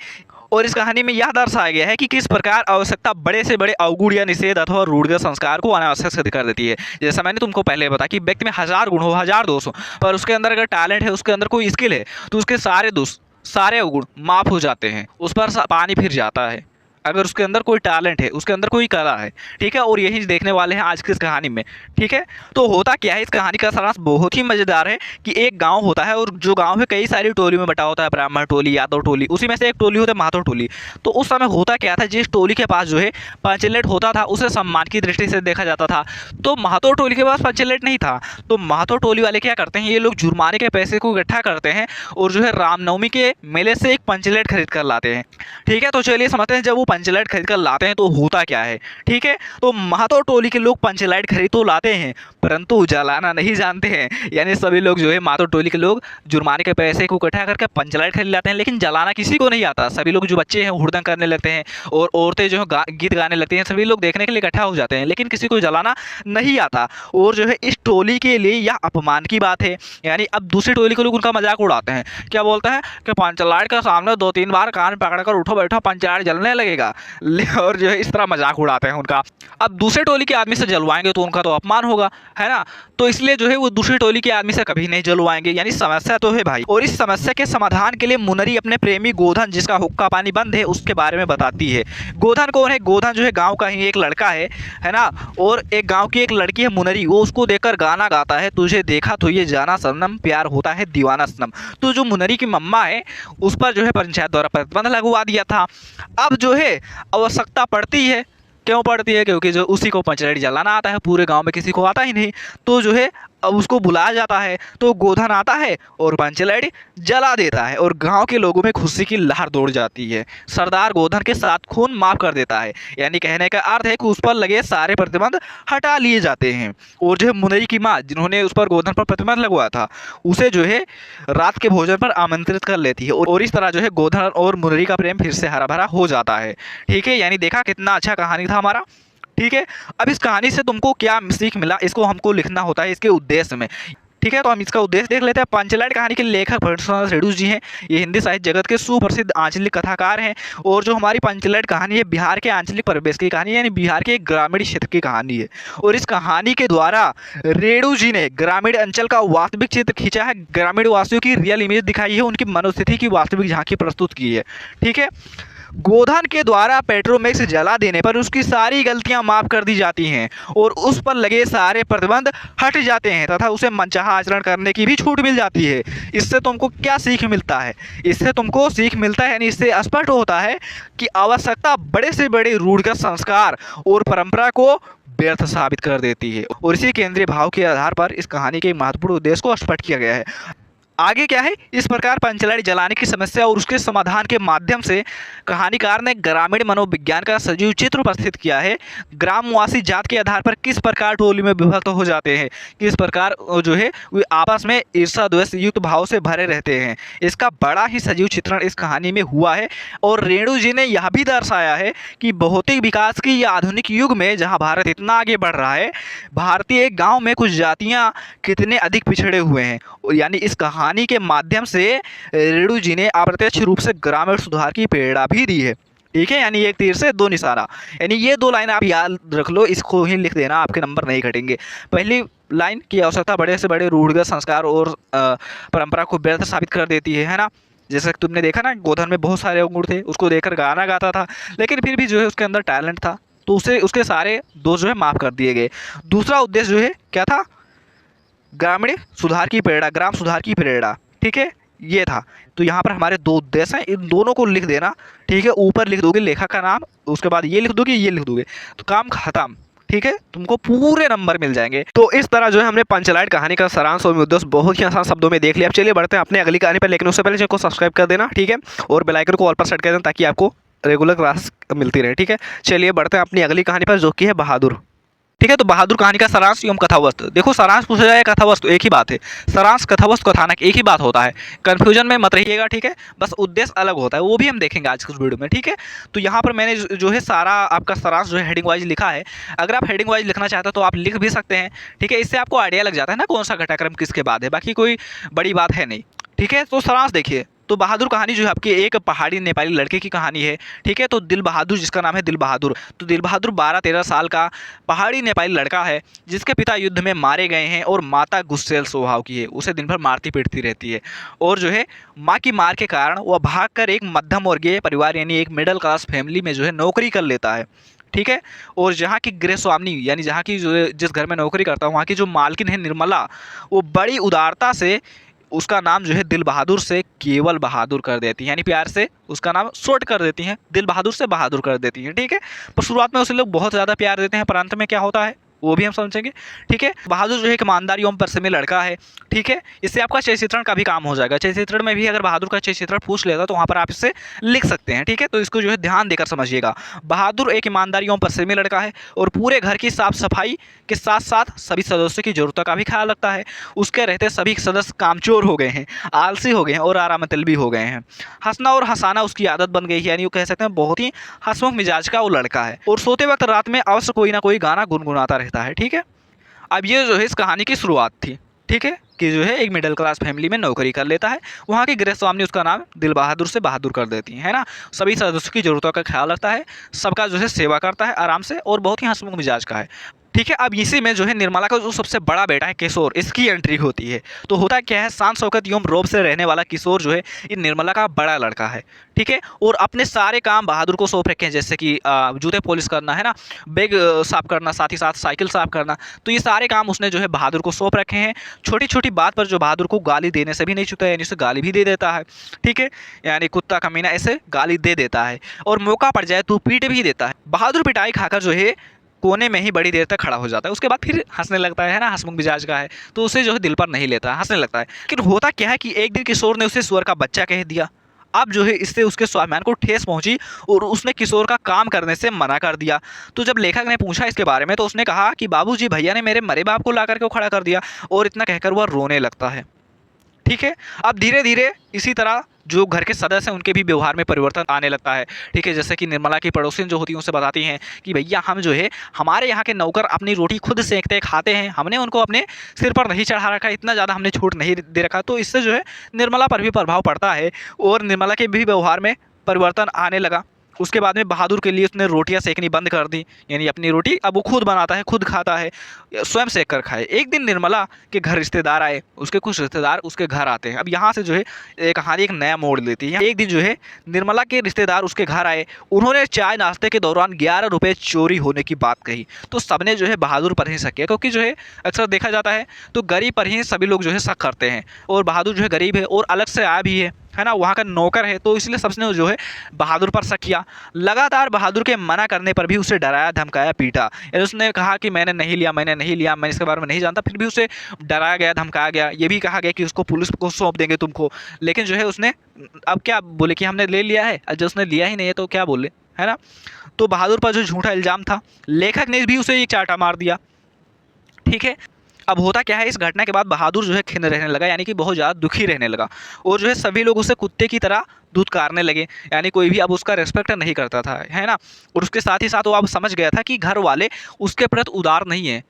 और इस कहानी में यह दर्शाया गया है कि किस प्रकार आवश्यकता बड़े से बड़े अवगुण या निषेध अथवा रूढ़िगत संस्कार को अनावश्यक सिद्ध कर देती है। जैसा मैंने तुमको पहले बताया कि व्यक्ति में 1000 गुण हो, 1000 दोष हो, पर उसके अंदर अगर टैलेंट है, उसके अंदर कोई स्किल है, तो उसके सारे दोष सारे अवगुण माफ हो जाते हैं, उस पर पानी फिर जाता है अगर उसके अंदर कोई टैलेंट है, उसके अंदर कोई कला है। ठीक है, और यही देखने वाले हैं आज की इस कहानी में। ठीक है, तो होता क्या है, इस कहानी का सारांश बहुत ही मज़ेदार है कि एक गांव होता है, और जो गांव है कई सारी टोली में बटा होता है, ब्राह्मण टोली, यादव टोली, उसी में से एक टोली होता है महतो टोली। तो उस समय होता क्या था, जिस टोली के पास जो है पंचलेट होता था उसे सम्मान की दृष्टि से देखा जाता था। तो महतो टोली के पास पंचलेट नहीं था, तो महतो टोली वाले क्या करते हैं, ये लोग जुर्माने के पैसे को इकट्ठा करते हैं और जो है रामनवमी के मेले से एक पंचलेट खरीद कर लाते हैं। ठीक है, तो चलिए समझते हैं जब वो पंचलेट खरीद कर लाते हैं तो होता क्या है। ठीक है, तो महतो टोली के लोग पंचलाइट खरीद तो लाते हैं, परंतु जलाना नहीं जानते हैं। यानी सभी लोग जो है महतो टोली के लोग जुर्माने के पैसे को इकट्ठा करके पंचलाइट खरीद लाते हैं, लेकिन जलाना किसी को नहीं आता। सभी लोग जो बच्चे हैं हुड़दंग करने लगते हैं, और औरतें जो है गीत गाने लगती हैं, सभी लोग देखने के लिए इकट्ठा हो जाते हैं, लेकिन किसी को जलाना नहीं आता। और जो है इस टोली के लिए यह अपमान की बात है। यानी अब दूसरी टोली के लोग उनका मजाक उड़ाते हैं, क्या बोलते हैं कि पंचलाइट के सामने 2-3 बार कान पकड़कर उठो बैठो, पंचलाइट जलने लगेगा, और जो है इस तरह मजाक उड़ाते हैं उनका। अब दूसरे टोली के आदमी से जलवाएंगे तो उनका तो अपमान होगा, है ना। तो इसलिए जो है वो दूसरी टोली के आदमी से कभी नहीं जलवाएंगे। यानी समस्या तो है भाई। और इस समस्या के समाधान के लिए मुनरी अपने प्रेमी गोधन, जिसका हुक्का पानी बंद है, उसके बारे में बताती है। गोधन कौन है, गोधन जो है गाँव का ही एक लड़का है ना, और एक गाँव की एक लड़की है मुनरी, वो उसको देखकर गाना गाता है, तुझे देखा तो ये जाना सनम, प्यार होता है दीवाना सनम। तो जो मुनरी की मम्मा है उस पर जो है पंचायत द्वारा प्रतिबंध लगवा दिया था। अब जो है आवश्यकता पड़ती है, क्यों पड़ती है, क्योंकि जो उसी को पंचलाइट जलाना आता है, पूरे गांव में किसी को आता ही नहीं। तो जो है अब उसको बुलाया जाता है तो गोधन आता है और पंचलैड जला देता है और गांव के लोगों में खुशी की लहर दौड़ जाती है। सरदार गोधन के साथ खून माफ कर देता है, यानी कहने का अर्थ है कि उस पर लगे सारे प्रतिबंध हटा लिए जाते हैं। और जो है मुनरी की माँ जिन्होंने उस पर गोधन पर प्रतिबंध लगवाया था, उसे जो है रात के भोजन पर आमंत्रित कर लेती है और इस तरह जो है गोधन और मुनरी का प्रेम फिर से हरा भरा हो जाता है। ठीक है, यानी देखा कितना अच्छा कहानी था हमारा। ठीक है, अब इस कहानी से तुमको क्या सीख मिला, इसको हमको लिखना होता है इसके उद्देश्य में। ठीक है, तो हम इसका उद्देश्य देख लेते हैं। पंचलैंड कहानी के लेखक भट्टनाथ रेणु जी हैं। ये हिंदी साहित्य जगत के सुप्रसिद्ध आंचलिक कथाकार हैं और जो हमारी पंचलैंड कहानी है बिहार के आंचलिक परिवेश की कहानी है, यानी बिहार के एक ग्रामीण क्षेत्र की कहानी है। और इस कहानी के द्वारा रेणु जी ने ग्रामीण अंचल का वास्तविक चित्र खींचा है, ग्रामीण वासियों की रियल इमेज दिखाई है, उनकी मनोस्थिति की वास्तविक झांकी प्रस्तुत की है। ठीक है, गोधन के द्वारा पेट्रोमैक्स जला देने पर उसकी सारी गलतियां माफ कर दी जाती हैं और उस पर लगे सारे प्रतिबंध हट जाते हैं तथा उसे मनचाहा आचरण करने की भी छूट मिल जाती है। इससे तुमको क्या सीख मिलता है? इससे तुमको सीख मिलता है, यानी इससे स्पष्ट होता है कि आवश्यकता बड़े से बड़े रूढ़िगत संस्कार और परंपरा को व्यर्थ साबित कर देती है। और इसी केंद्रीय भाव के आधार पर इस कहानी के महत्वपूर्ण उद्देश्य को स्पष्ट किया गया है। आगे क्या है, इस प्रकार पंचलैंड जलाने की समस्या और उसके समाधान के माध्यम से कहानीकार ने ग्रामीण मनोविज्ञान का सजीव चित्र उपस्थित किया है। ग्रामवासी जात के आधार पर किस प्रकार टोली में विभक्त हो जाते हैं, किस प्रकार जो है वे आपस में ईर्षा द्वेष युक्त भाव से भरे रहते हैं, इसका बड़ा ही सजीव चित्रण इस कहानी में हुआ है। और रेणु जी ने यह भी दर्शाया है कि भौतिक विकास की या आधुनिक युग में जहाँ भारत इतना आगे बढ़ रहा है, भारतीय गाँव में कुछ जातियाँ कितने अधिक पिछड़े हुए हैं। यानी इस कहानी के माध्यम से रेणु जी ने अप्रत्यक्ष रूप से ग्रामीण सुधार की प्रेरणा भी दी है। ठीक है, यानी एक तीर से दो निशाना, यानी ये दो लाइन आप याद रख लो, इसको ही लिख देना, आपके नंबर नहीं घटेंगे। पहली लाइन की आवश्यकता बड़े से बड़े रूढ़िगत संस्कार और परंपरा को व्यर्थ साबित कर देती है ना। जैसे तुमने देखा ना, गोधन में बहुत सारे अंगूर थे, उसको देखकर गाना गाता था, लेकिन फिर भी जो है उसके अंदर टैलेंट था, तो उसे उसके सारे दोष जो है माफ़ कर दिए गए। दूसरा उद्देश्य जो है क्या था, ग्रामीण सुधार की प्रेरणा, ग्राम सुधार की प्रेरणा। ठीक है, ये था। तो यहाँ पर हमारे दो उद्देश्य हैं, इन दोनों को लिख देना। ठीक है, ऊपर लिख दोगे लेखक का नाम, उसके बाद ये लिख दोगे, ये लिख दोगे, तो काम खत्म। ठीक है, तुमको पूरे नंबर मिल जाएंगे। तो इस तरह जो है हमने पंचलैंड कहानी का सारांश और उद्देश्य बहुत ही आसान शब्दों में देख लिया। अब चलिए बढ़ते हैं अपने अगली कहानी पर, लेकिन उससे पहले चैनल को सब्सक्राइब कर देना। ठीक है, और बेल आइकन को ऑल पर सेट कर देना ताकि आपको रेगुलर क्लास मिलती रहे। ठीक है, चलिए बढ़ते हैं अपनी अगली कहानी पर, जो कि है बहादुर। ठीक है, तो बहादुर कहानी का सारांश एवं कथावस्तु। देखो, सारांश पूछा जाए कथावस्तु एक ही बात है, सारांश कथावस्तु कथानक एक ही बात होता है, कन्फ्यूजन में मत रहिएगा। ठीक है, बस उद्देश्य अलग होता है, वो भी हम देखेंगे आज के वीडियो में। ठीक है, तो यहाँ पर मैंने जो है सारा आपका सारांश जो है हेडिंग वाइज लिखा है। अगर आप हेडिंग वाइज लिखना चाहते हो तो आप लिख भी सकते हैं। ठीक है, इससे आपको आइडिया लग जाता है ना कौन सा घटनाक्रम किसके बाद है, बाकी कोई बड़ी बात है नहीं। ठीक है, तो सारांश देखिए। तो बहादुर कहानी जो है आपकी एक पहाड़ी नेपाली लड़के की कहानी है। ठीक है, तो दिल बहादुर, जिसका नाम है दिल बहादुर, तो दिल बहादुर 12-13 साल का पहाड़ी नेपाली लड़का है, जिसके पिता युद्ध में मारे गए हैं और माता गुस्सेल स्वभाव की है, उसे दिन भर मारती पीटती रहती है। और जो है माँ की मार के कारण वह भागकर एक मध्यम वर्गीय परिवार यानी एक मिडिल क्लास फैमिली में जो है नौकरी कर लेता है। ठीक है, और जहाँ की गृह स्वामिनी यानी जहाँ की जो जिस घर में नौकरी करता है वहाँ की जो मालकिन है निर्मला, वो बड़ी उदारता से उसका नाम जो है दिल बहादुर से केवल बहादुर कर देती है, यानी प्यार से उसका नाम शॉर्ट कर देती हैं, दिल बहादुर से बहादुर कर देती हैं। ठीक है, पर शुरुआत में उसे लोग बहुत ज़्यादा प्यार देते हैं, पर अंत में क्या होता है वो भी हम समझेंगे। ठीक है, बहादुर जो है एक ईमानदार एवं परिश्रमी लड़का है। ठीक है, इससे आपका चय चित्रण का भी काम हो जाएगा। चय चित्रण में भी अगर बहादुर का चय चित्रण पूछ लेगा तो वहाँ पर आप इससे लिख सकते हैं। ठीक है, तो इसको जो है ध्यान देकर समझिएगा। बहादुर एक ईमानदार एवं परिश्रमी लड़का है और पूरे घर की साफ सफाई के साथ साथ सभी सदस्यों की जरूरतों का भी ख्याल रखता है। उसके रहते सभी सदस्य कामचोर हो गए हैं, आलसी हो गए हैं और आरामतल भी हो गए हैं। हंसना और हंसाना उसकी आदत बन गई है, यानी वो कह सकते हैं बहुत ही हंसमुख मिजाज का वो लड़का है और सोते वक्त रात में अवश्य कोई ना कोई गाना गुनगुनाता रहता है। ठीक है, अब ये जो है इस कहानी की शुरुआत थी। ठीक है, कि जो है एक मिडिल क्लास फैमिली में नौकरी कर लेता है, वहाँ की गृह स्वामिनी उसका नाम दिल बहादुर से बहादुर कर देती है ना। सभी सदस्यों की ज़रूरतों का ख्याल रखता है, सबका जो है सेवा करता है आराम से और बहुत ही हंसमुख मिजाज का है। ठीक है, अब इसी में जो है निर्मला का जो सबसे बड़ा बेटा है किशोर, इसकी एंट्री होती है। तो होता क्या है, शान शौकत एवं रौब से रहने वाला किशोर जो है ये निर्मला का बड़ा लड़का है। ठीक है, और अपने सारे काम बहादुर को सौंप रखे हैं, जैसे कि जूते पॉलिश करना है ना, बैग साफ करना, साथ ही साथ साइकिल साफ करना, तो ये सारे काम उसने जो है बहादुर को सौंप रखे हैं। छोटी छोटी बात पर जो बहादुर को गाली देने से भी नहीं छूता है, यानी उसे गाली भी दे देता है। ठीक है, यानी कुत्ता कमीना ऐसे गाली दे देता है और मौका पड़ जाए तो पीट भी देता है। बहादुर पिटाई खाकर जो है कोने में ही बड़ी देर तक खड़ा हो जाता है। उसके बाद फिर हंसने लगता है ना, हंसमुख मिजाज का है, तो उसे जो है दिल पर नहीं लेता, हंसने लगता है। लेकिन होता क्या है कि एक दिन किशोर ने उसे सुअर का बच्चा कह दिया। अब जो है इससे उसके स्वाभिमान को ठेस पहुंची और उसने किशोर का काम करने से मना कर दिया। तो जब लेखक ने पूछा इसके बारे में तो उसने कहा कि बाबूजी, भैया ने मेरे मरे बाप को ला करके खड़ा कर दिया, और इतना कहकर वह रोने लगता है। ठीक है। अब धीरे धीरे इसी तरह जो घर के सदस्य हैं उनके भी व्यवहार में परिवर्तन आने लगता है। ठीक है, जैसे कि निर्मला की पड़ोसिन जो होती हैं उनसे बताती हैं कि भैया हम जो है, हमारे यहाँ के नौकर अपनी रोटी खुद सेंकते खाते हैं, हमने उनको अपने सिर पर नहीं चढ़ा रखा, इतना ज़्यादा हमने छूट नहीं दे रखा। तो इससे जो है निर्मला पर भी प्रभाव पड़ता है और निर्मला के भी व्यवहार में परिवर्तन आने लगा। उसके बाद में बहादुर के लिए उसने रोटियां सेकनी बंद कर दी, यानी अपनी रोटी अब वो खुद बनाता है, खुद खाता है, स्वयं सेक कर खाए। एक दिन निर्मला के घर रिश्तेदार आए, उसके कुछ रिश्तेदार उसके घर आते हैं। अब यहाँ से जो है कहानी एक नया मोड़ लेती है। एक दिन जो है निर्मला के रिश्तेदार उसके घर आए, उन्होंने चाय नाश्ते के दौरान 11 रुपये चोरी होने की बात कही। तो सबने जो है बहादुर पर ही शक किया, क्योंकि जो है अक्सर देखा जाता है तो गरीब पर ही सभी लोग जो है शक करते हैं, और बहादुर जो है गरीब है और अलग से आया भी है ना, वहाँ का नौकर है, तो इसलिए सबने जो है बहादुर पर शक किया। लगातार बहादुर के मना करने पर भी उसे डराया धमकाया पीटा, यानी उसने कहा कि मैंने नहीं लिया, मैं इसके बारे में नहीं जानता, फिर भी उसे डराया गया, धमकाया गया, ये भी कहा गया कि उसको पुलिस को सौंप देंगे तुमको। लेकिन जो है उसने अब क्या बोले कि हमने ले लिया है, जब उसने लिया ही नहीं है तो क्या बोले, है ना। तो बहादुर पर जो झूठा इल्ज़ाम था, लेखक ने भी उसे एक चांटा मार दिया। ठीक है। अब होता क्या है, इस घटना के बाद बहादुर जो है खिन्न रहने लगा, यानी कि बहुत ज़्यादा दुखी रहने लगा, और जो है सभी लोग उसे कुत्ते की तरह धुतकारने लगे, यानी कोई भी अब उसका रिस्पेक्ट नहीं करता था, है ना। और उसके साथ ही साथ वो अब समझ गया था कि घर वाले उसके प्रति उदार नहीं है।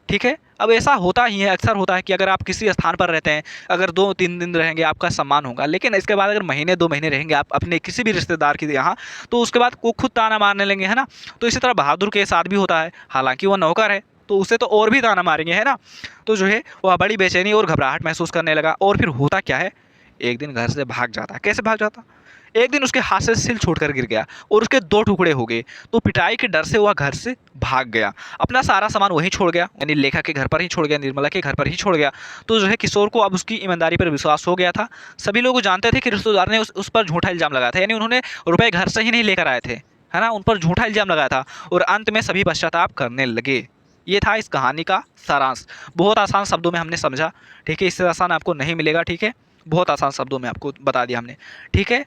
ठीक है। अब ऐसा होता ही है, अक्सर होता है कि अगर आप किसी स्थान पर रहते हैं, अगर 2-3 दिन रहेंगे आपका सम्मान होगा, लेकिन इसके बाद अगर महीने 2 महीने रहेंगे आप अपने किसी भी रिश्तेदार के यहाँ, तो उसके बाद वो खुद ताना मारने लेंगे, है ना। तो इसी तरह बहादुर के साथ भी होता है, हालांकि वो नौकर है तो उसे तो और भी ताना मारेंगे, है ना। तो जो है वह बड़ी बेचैनी और घबराहट महसूस करने लगा, और फिर होता क्या है, एक दिन घर से भाग जाता है। कैसे भाग जाता, एक दिन उसके हाथ से सिल छोड़कर गिर गया और उसके 2 टुकड़े हो गए, तो पिटाई के डर से वह घर से भाग गया, अपना सारा सामान वहीं छोड़ गया, यानी लेखा के घर पर ही छोड़ गया, निर्मला के घर पर ही छोड़ गया। तो जो है किशोर को अब उसकी ईमानदारी पर विश्वास हो गया था। सभी लोग जानते थे कि रिश्तेदार ने उस पर झूठा इल्ज़ाम लगाया था, यानी उन्होंने रुपए घर से ही नहीं लेकर आए थे, है ना, उन पर झूठा इल्ज़ाम लगाया था, और अंत में सभी पश्चाताप करने लगे। ये था इस कहानी का सारांश। बहुत आसान शब्दों में हमने समझा, ठीक है, इससे आसान आपको नहीं मिलेगा। ठीक है, बहुत आसान शब्दों में आपको बता दिया हमने। ठीक है।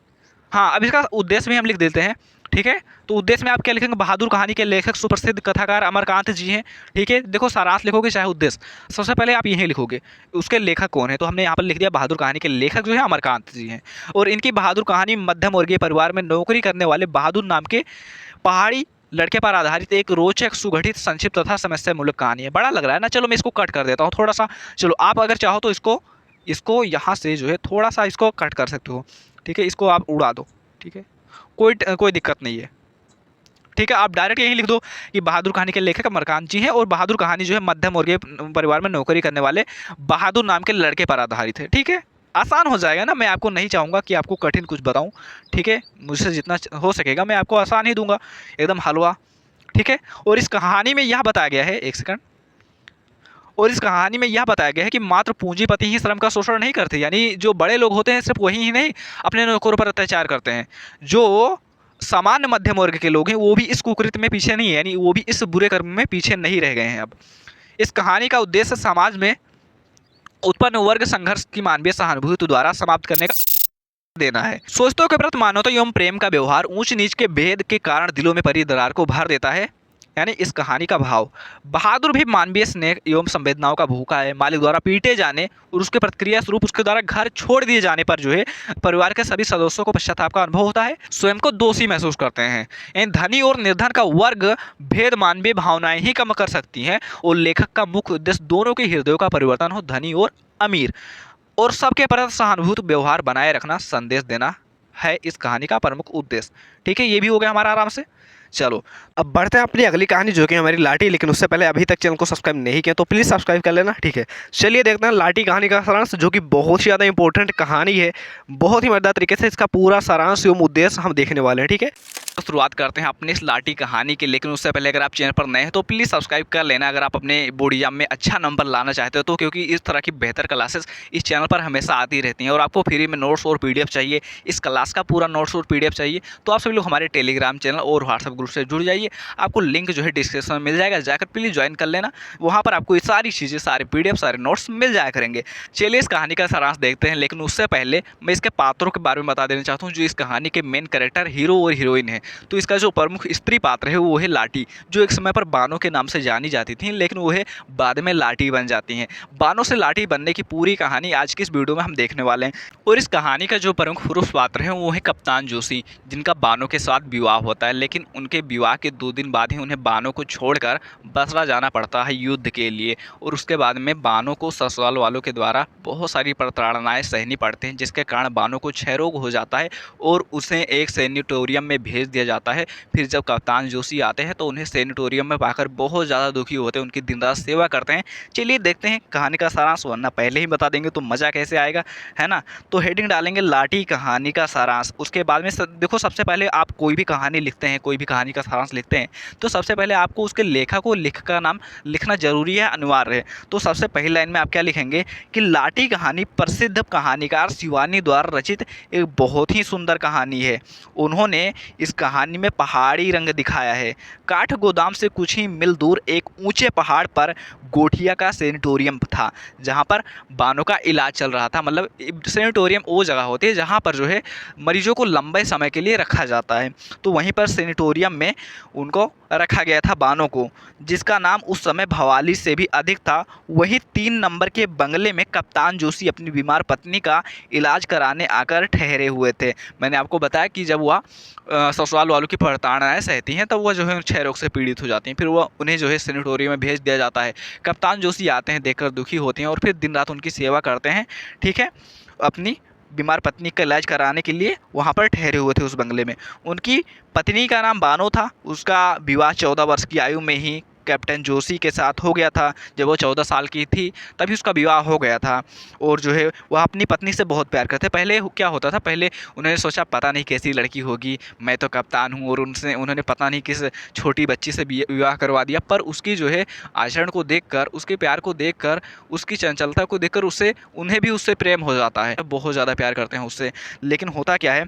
हाँ, अब इसका उद्देश्य भी हम लिख देते हैं। ठीक है, तो उद्देश्य में आप क्या लिखेंगे, बहादुर कहानी के लेखक सुप्रसिद्ध कथाकार अमरकांत जी हैं। ठीक है, देखो सारांश लिखोगे चाहे उद्देश्य, सबसे पहले आप यही लिखोगे उसके लेखक कौन है, तो हमने यहाँ पर लिख दिया बहादुर कहानी के लेखक जो है अमरकांत जी हैं, और इनकी बहादुर कहानी मध्यम वर्गीय परिवार में नौकरी करने वाले बहादुर नाम के पहाड़ी लड़के पर आधारित एक रोचक सुगठित संक्षिप्त तथा समस्या मूलक कहानी है। बड़ा लग रहा है ना, चलो मैं इसको कट कर देता हूँ थोड़ा सा। चलो आप अगर चाहो तो इसको यहाँ से जो है थोड़ा सा इसको कट कर सकते हो। ठीक है, इसको आप उड़ा दो। ठीक है, कोई दिक्कत नहीं है। ठीक है, आप डायरेक्ट यही लिख दो कि बहादुर कहानी के लेखक अमरकांत जी हैं, और बहादुर कहानी जो है मध्यम वर्गीय परिवार में नौकरी करने वाले बहादुर नाम के लड़के पर आधारित है। ठीक है, आसान हो जाएगा ना, मैं आपको नहीं चाहूँगा कि आपको कठिन कुछ बताऊँ। ठीक है, मुझसे जितना हो सकेगा मैं आपको आसान ही दूंगा, एकदम हलवा। ठीक है, और इस कहानी में यह बताया गया है, एक सेकंड, और इस कहानी में यह बताया गया है कि मात्र पूंजीपति ही श्रम का शोषण नहीं करते, यानी जो बड़े लोग होते हैं सिर्फ वही ही नहीं अपने नौकरों पर अत्याचार करते हैं, जो सामान्य मध्यम वर्ग के लोग हैं वो भी इस कुकृत्य में पीछे नहीं है, यानी वो भी इस बुरे कर्म में पीछे नहीं रह गए हैं। अब इस कहानी का उद्देश्य समाज में उत्पन्न वर्ग संघर्ष की मानवीय सहानुभूति द्वारा समाप्त करने का देना है। सोचतों के प्रति मानवता एवं प्रेम का व्यवहार ऊंच नीच के भेद के कारण दिलों में परी दरार को भर देता है, यानी इस कहानी का भाव। बहादुर भी मानवीय स्नेह एवं संवेदनाओं का भूखा है। मालिक द्वारा पीटे जाने और उसके प्रतिक्रिया स्वरूप उसके द्वारा घर छोड़ दिए जाने पर जो है परिवार के सभी सदस्यों को पश्चाताप का अनुभव होता है, स्वयं को दोषी महसूस करते हैं। इन धनी और निर्धन का वर्ग भेद मानवीय भावनाएं ही कम कर सकती हैं, और लेखक का मुख्य उद्देश्य दोनों के हृदयों का परिवर्तन हो, धनी और अमीर, और सबके प्रति सहानुभूति व्यवहार बनाए रखना, संदेश देना है इस कहानी का प्रमुख उद्देश्य। ठीक है, ये भी हो गया हमारा आराम से। चलो अब बढ़ते हैं अपनी अगली कहानी जो कि हमारी लाठी, लेकिन उससे पहले अभी तक चैनल को सब्सक्राइब नहीं किया तो प्लीज़ सब्सक्राइब कर लेना। ठीक है, चलिए देखते हैं लाठी कहानी का सारांश, जो कि बहुत ही ज़्यादा इंपॉर्टेंट कहानी है। बहुत ही मजेदार तरीके से इसका पूरा सारांश एवं उद्देश्य हम देखने वाले हैं। ठीक है, तो शुरुआत करते हैं अपनी इस लाठी कहानी की। लेकिन उससे पहले अगर आप चैनल पर नए हैं तो प्लीज़ सब्सक्राइब कर लेना अगर आप अपने बोर्ड एग्जाम में अच्छा नंबर लाना चाहते हो तो, क्योंकि इस तरह की बेहतर क्लासेस इस चैनल पर हमेशा आती रहती हैं। और आपको फ्री में नोट्स और पीडीएफ चाहिए, इस क्लास का पूरा नोट्स और पीडीएफ चाहिए, तो आप सभी लोग हमारे टेलीग्राम चैनल और व्हाट्सएप ग्रुप से जुड़ जाइए। आपको लिंक जो है डिस्क्रिप्शन में मिल जाएगा, जाकर प्लीज़ ज्वाइन कर लेना। वहाँ पर आपको ये सारी चीज़ें, सारे पीडीएफ, सारे नोट्स मिल जाया करेंगे। चलिए इस कहानी का सारांश देखते हैं। लेकिन उससे पहले मैं इसके पात्रों के बारे में बता देना चाहता हूँ, जो इस कहानी के मेन कैरेक्टर हीरो और हीरोइन है। तो इसका जो प्रमुख स्त्री पात्र है वो है लाठी, जो एक समय पर बानो के नाम से जानी जाती थी, लेकिन वो है बाद में लाठी बन जाती हैं। बानो से लाठी बनने की पूरी कहानी आज की इस वीडियो में हम देखने वाले हैं। और इस कहानी का जो प्रमुख पुरुष पात्र है वो है कप्तान जोशी, जिनका बानो के साथ विवाह होता है। लेकिन उनके विवाह के 2 दिन बाद ही उन्हें बानो को छोड़कर बसरा जाना पड़ता है युद्ध के लिए। और उसके बाद में बानो को ससुराल वालों के द्वारा बहुत सारी प्रताड़नाएं सहनी पड़ती हैं, जिसके कारण बानो को क्षय रोग हो जाता है और उसे एक सैनिटोरियम में भेज दिया जाता है। फिर जब कप्तान जोशी आते हैं तो उन्हें सैनिटोरियम में पाकर बहुत ज़्यादा दुखी होते हैं, उनकी दिन रात सेवा करते हैं। चलिए देखते हैं कहानी का सारांश, वरना पहले ही बता देंगे तो मज़ा कैसे आएगा, है ना। तो हेडिंग डालेंगे लाठी कहानी का सारांश। उसके बाद में देखो, सबसे पहले आप कोई भी कहानी लिखते हैं, कोई भी कहानी का सारांश लिखते हैं, तो सबसे पहले आपको उसके लेखक और लेखक का नाम लिखना जरूरी है, अनिवार्य है। तो सबसे पहली लाइन में आप क्या लिखेंगे कि लाठी कहानी प्रसिद्ध कहानीकार शिवानी द्वारा रचित एक बहुत ही सुंदर कहानी है। उन्होंने इस कहानी में पहाड़ी रंग दिखाया है। काठ गोदाम से कुछ ही मील दूर एक ऊंचे पहाड़ पर गोठिया का सैनिटोरियम था, जहां पर बानो का इलाज चल रहा था। मतलब सैनिटोरियम वो जगह होती है जहां पर जो है मरीजों को लंबे समय के लिए रखा जाता है। तो वहीं पर सैनिटोरियम में उनको रखा गया था बानो को, जिसका नाम उस समय भवाली से भी अधिक था। वहीं 3 नंबर के बंगले में कप्तान जोशी अपनी बीमार पत्नी का इलाज कराने आकर ठहरे हुए थे। मैंने आपको बताया कि जब वह ससुराल वालों की प्रताड़नाएं सहती हैं तब वह जो है क्षय रोग से पीड़ित हो जाती हैं। फिर वह उन्हें जो है सैनिटोरियम में भेज दिया जाता है। कप्तान जोशी आते हैं, देखकर दुखी होते हैं और फिर दिन रात उनकी सेवा करते हैं। ठीक है, अपनी बीमार पत्नी का इलाज कराने के लिए वहाँ पर ठहरे हुए थे उस बंगले में। उनकी पत्नी का नाम बानो था। उसका विवाह 14 वर्ष की आयु में ही कैप्टन जोशी के साथ हो गया था। जब वो 14 साल की थी तभी उसका विवाह हो गया था। और जो है वह अपनी पत्नी से बहुत प्यार करते। पहले क्या होता था, पहले उन्होंने सोचा पता नहीं कैसी लड़की होगी, मैं तो कप्तान हूँ, और उन्होंने पता नहीं किस छोटी बच्ची से विवाह करवा दिया। पर उसकी जो है आचरण को देखकर, उसके प्यार को देखकर, उसकी चंचलता को देखकर उन्हें भी उससे प्रेम हो जाता है, बहुत ज़्यादा प्यार करते हैं उससे। लेकिन होता क्या है,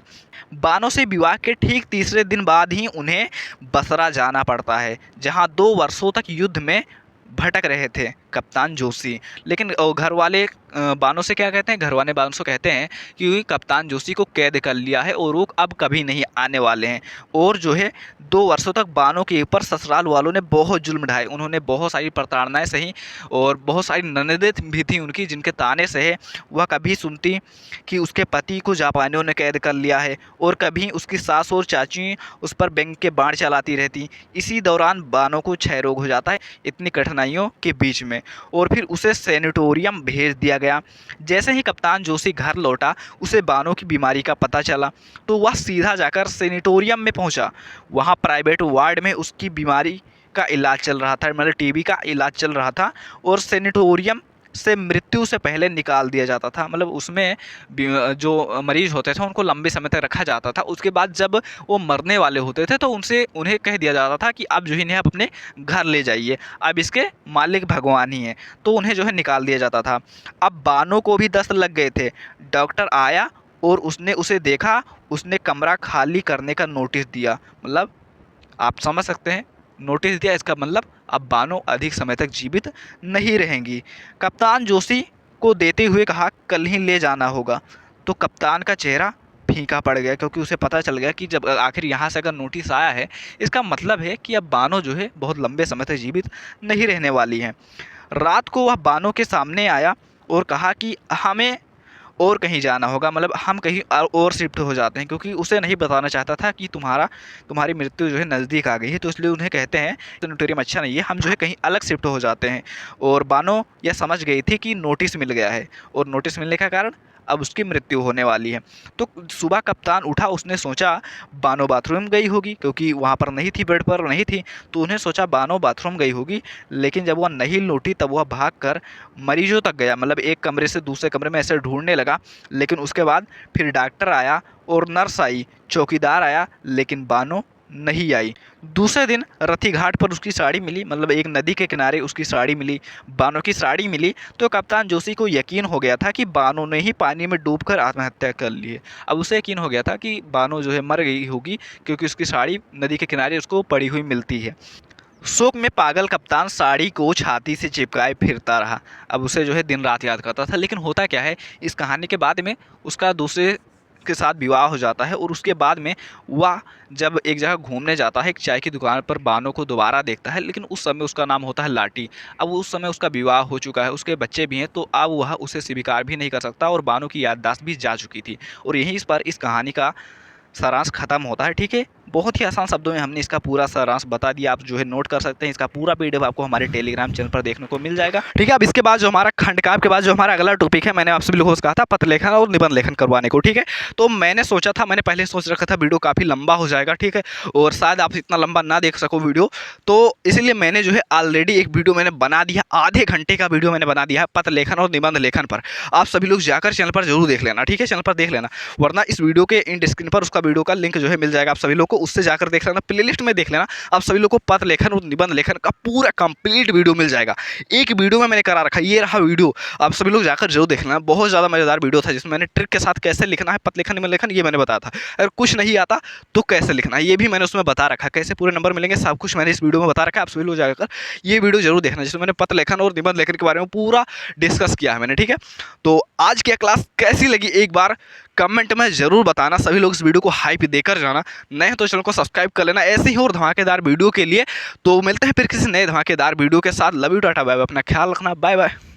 बानो से विवाह के ठीक तीसरे दिन बाद ही उन्हें बसरा जाना पड़ता है, जहां 2 वर्षों तक युद्ध में भटक रहे थे कप्तान जोशी। लेकिन घर वाले बानो से क्या कहते हैं, घर वाले बानो से कहते हैं कि कप्तान जोशी को कैद कर लिया है और वो अब कभी नहीं आने वाले हैं। और जो है 2 वर्षों तक बानो के ऊपर ससुराल वालों ने बहुत जुल्म ढाए, उन्होंने बहुत सारी प्रताड़नाएं सही और बहुत सारी ननदें भी थी उनकी, जिनके ताने सहे। वह कभी सुनती कि उसके पति को जापानियों ने कैद कर लिया है और कभी उसकी सास और चाची उस पर बैंक के बाण चलाती रहती। इसी दौरान बानो को क्षय रोग हो जाता है इतनी कठिनाइयों के बीच में, और फिर उसे सैनिटोरियम भेज दिया गया। जैसे ही कप्तान जोशी घर लौटा, उसे बानो की बीमारी का पता चला तो वह सीधा जाकर सैनिटोरियम में पहुंचा। वहां प्राइवेट वार्ड में उसकी बीमारी का इलाज चल रहा था, मतलब टीबी का इलाज चल रहा था। और सैनिटोरियम से मृत्यु से पहले निकाल दिया जाता था, मतलब उसमें जो मरीज होते थे उनको लंबे समय तक रखा जाता था। उसके बाद जब वो मरने वाले होते थे तो उन्हें कह दिया जाता था कि अब जो है इन्हें आप अपने घर ले जाइए, अब इसके मालिक भगवान ही हैं, तो उन्हें जो है निकाल दिया जाता था। अब बानो को भी दस्त लग गए थे। डॉक्टर आया और उसने उसे देखा, उसने कमरा खाली करने का नोटिस दिया। मतलब आप समझ सकते हैं, नोटिस दिया, इसका मतलब अब बानो अधिक समय तक जीवित नहीं रहेंगी। कप्तान जोशी को देते हुए कहा कल ही ले जाना होगा। तो कप्तान का चेहरा फीका पड़ गया, क्योंकि उसे पता चल गया कि जब आखिर यहाँ से अगर नोटिस आया है, इसका मतलब है कि अब बानो जो है बहुत लंबे समय तक जीवित नहीं रहने वाली हैं। रात को वह बानो के सामने आया और कहा कि हमें और कहीं जाना होगा, मतलब हम कहीं और शिफ्ट हो जाते हैं, क्योंकि उसे नहीं बताना चाहता था कि तुम्हारी मृत्यु जो है नज़दीक आ गई है। तो इसलिए उन्हें कहते हैं सैनिटोरियम अच्छा नहीं है, हम जो है कहीं अलग शिफ्ट हो जाते हैं। और बानो यह समझ गई थी कि नोटिस मिल गया है और नोटिस मिलने का कारण अब उसकी मृत्यु होने वाली है। तो सुबह कप्तान उठा, उसने सोचा बानो बाथरूम गई होगी, क्योंकि वहाँ पर नहीं थी, बेड पर नहीं थी, तो उन्हें सोचा बानो बाथरूम गई होगी। लेकिन जब वह नहीं लौटी तब वह भागकर मरीजों तक गया, मतलब एक कमरे से दूसरे कमरे में ऐसे ढूंढने लगा। लेकिन उसके बाद फिर डॉक्टर आया और नर्स आई, चौकीदार आया, लेकिन बानो नहीं आई। दूसरे दिन रथी घाट पर उसकी साड़ी मिली, मतलब एक नदी के किनारे उसकी साड़ी मिली, बानो की साड़ी मिली। तो कप्तान जोशी को यकीन हो गया था कि बानो ने ही पानी में डूबकर आत्महत्या कर ली है। अब उसे यकीन हो गया था कि बानो जो है मर गई होगी, क्योंकि उसकी साड़ी नदी के किनारे उसको पड़ी हुई मिलती है। शोक में पागल कप्तान साड़ी को छाती से चिपकाए फिरता रहा। अब उसे जो है दिन रात याद करता था। लेकिन होता क्या है, इस कहानी के बाद में उसका दूसरे के साथ विवाह हो जाता है, और उसके बाद में वह जब एक जगह घूमने जाता है, एक चाय की दुकान पर बानो को दोबारा देखता है। लेकिन उस समय उसका नाम होता है लाटी। अब उस समय उसका विवाह हो चुका है, उसके बच्चे भी हैं, तो अब वह उसे स्वीकार भी नहीं कर सकता, और बानो की याददाश्त भी जा चुकी थी। और यहीं इस पर इस कहानी का सारांश खत्म होता है। ठीक है, बहुत ही आसान शब्दों में हमने इसका पूरा सारांश बता दिया। आप जो है नोट कर सकते हैं। इसका पूरा पीडीएफ आपको हमारे टेलीग्राम चैनल पर देखने को मिल जाएगा। ठीक है, अब इसके बाद जो हमारा खंडकाव्य के बाद जो हमारा अगला टॉपिक है, मैंने आप सभी लोगों से कहा था पत्र लेखन और निबंध लेखन करवाने को। ठीक है, तो मैंने सोचा था, मैंने पहले सोच रखा था वीडियो काफ़ी लंबा हो जाएगा। ठीक है, और शायद आप इतना लंबा ना देख सको वीडियो, तो इसलिए मैंने जो है ऑलरेडी एक वीडियो मैंने बना दिया, आधे घंटे का वीडियो मैंने बना दिया है पत्र लेखन और निबंध लेखन पर। आप सभी लोग जाकर चैनल पर जरूर देख लेना। ठीक है, चैनल पर देख लेना, वरना इस वीडियो के इन स्क्रीन पर उसका वीडियो का लिंक जो है मिल जाएगा आप सभी लोग को, उससे जाकर देख लेना, प्लेलिस्ट में देख लेना। आप सभी लोग को पत्र लेखन और निबंध लेखन का पूरा कंप्लीट वीडियो मिल जाएगा। एक वीडियो में मैंने करा रखा, ये रहा वीडियो, आप सभी लोग जाकर जरूर देख लेना। बहुत ज़्यादा मजेदार वीडियो था, जिसमें मैंने ट्रिक के साथ कैसे लिखना है पत्र लेखन निबंध लेखन, ये मैंने बताया था। अगर कुछ नहीं आता तो कैसे लिखना है, ये भी मैंने उसमें बता रखा, कैसे पूरे नंबर मिलेंगे, सब कुछ मैंने इस वीडियो में बता रखा है। आप सभी लोग जाकर ये वीडियो जरूर देखना, जिसमें मैंने पत्र लेखन और निबंध लेखन के बारे में पूरा डिस्कस किया है मैंने। ठीक है, तो आज की क्लास कैसी लगी एक बार कमेंट में ज़रूर बताना। सभी लोग इस वीडियो को हाइप देकर जाना, नए तो चैनल को सब्सक्राइब कर लेना ऐसे ही और धमाकेदार वीडियो के लिए। तो मिलते हैं फिर किसी नए धमाकेदार वीडियो के साथ। Love you, tata, bye bye, अपना ख्याल रखना, बाय बाय।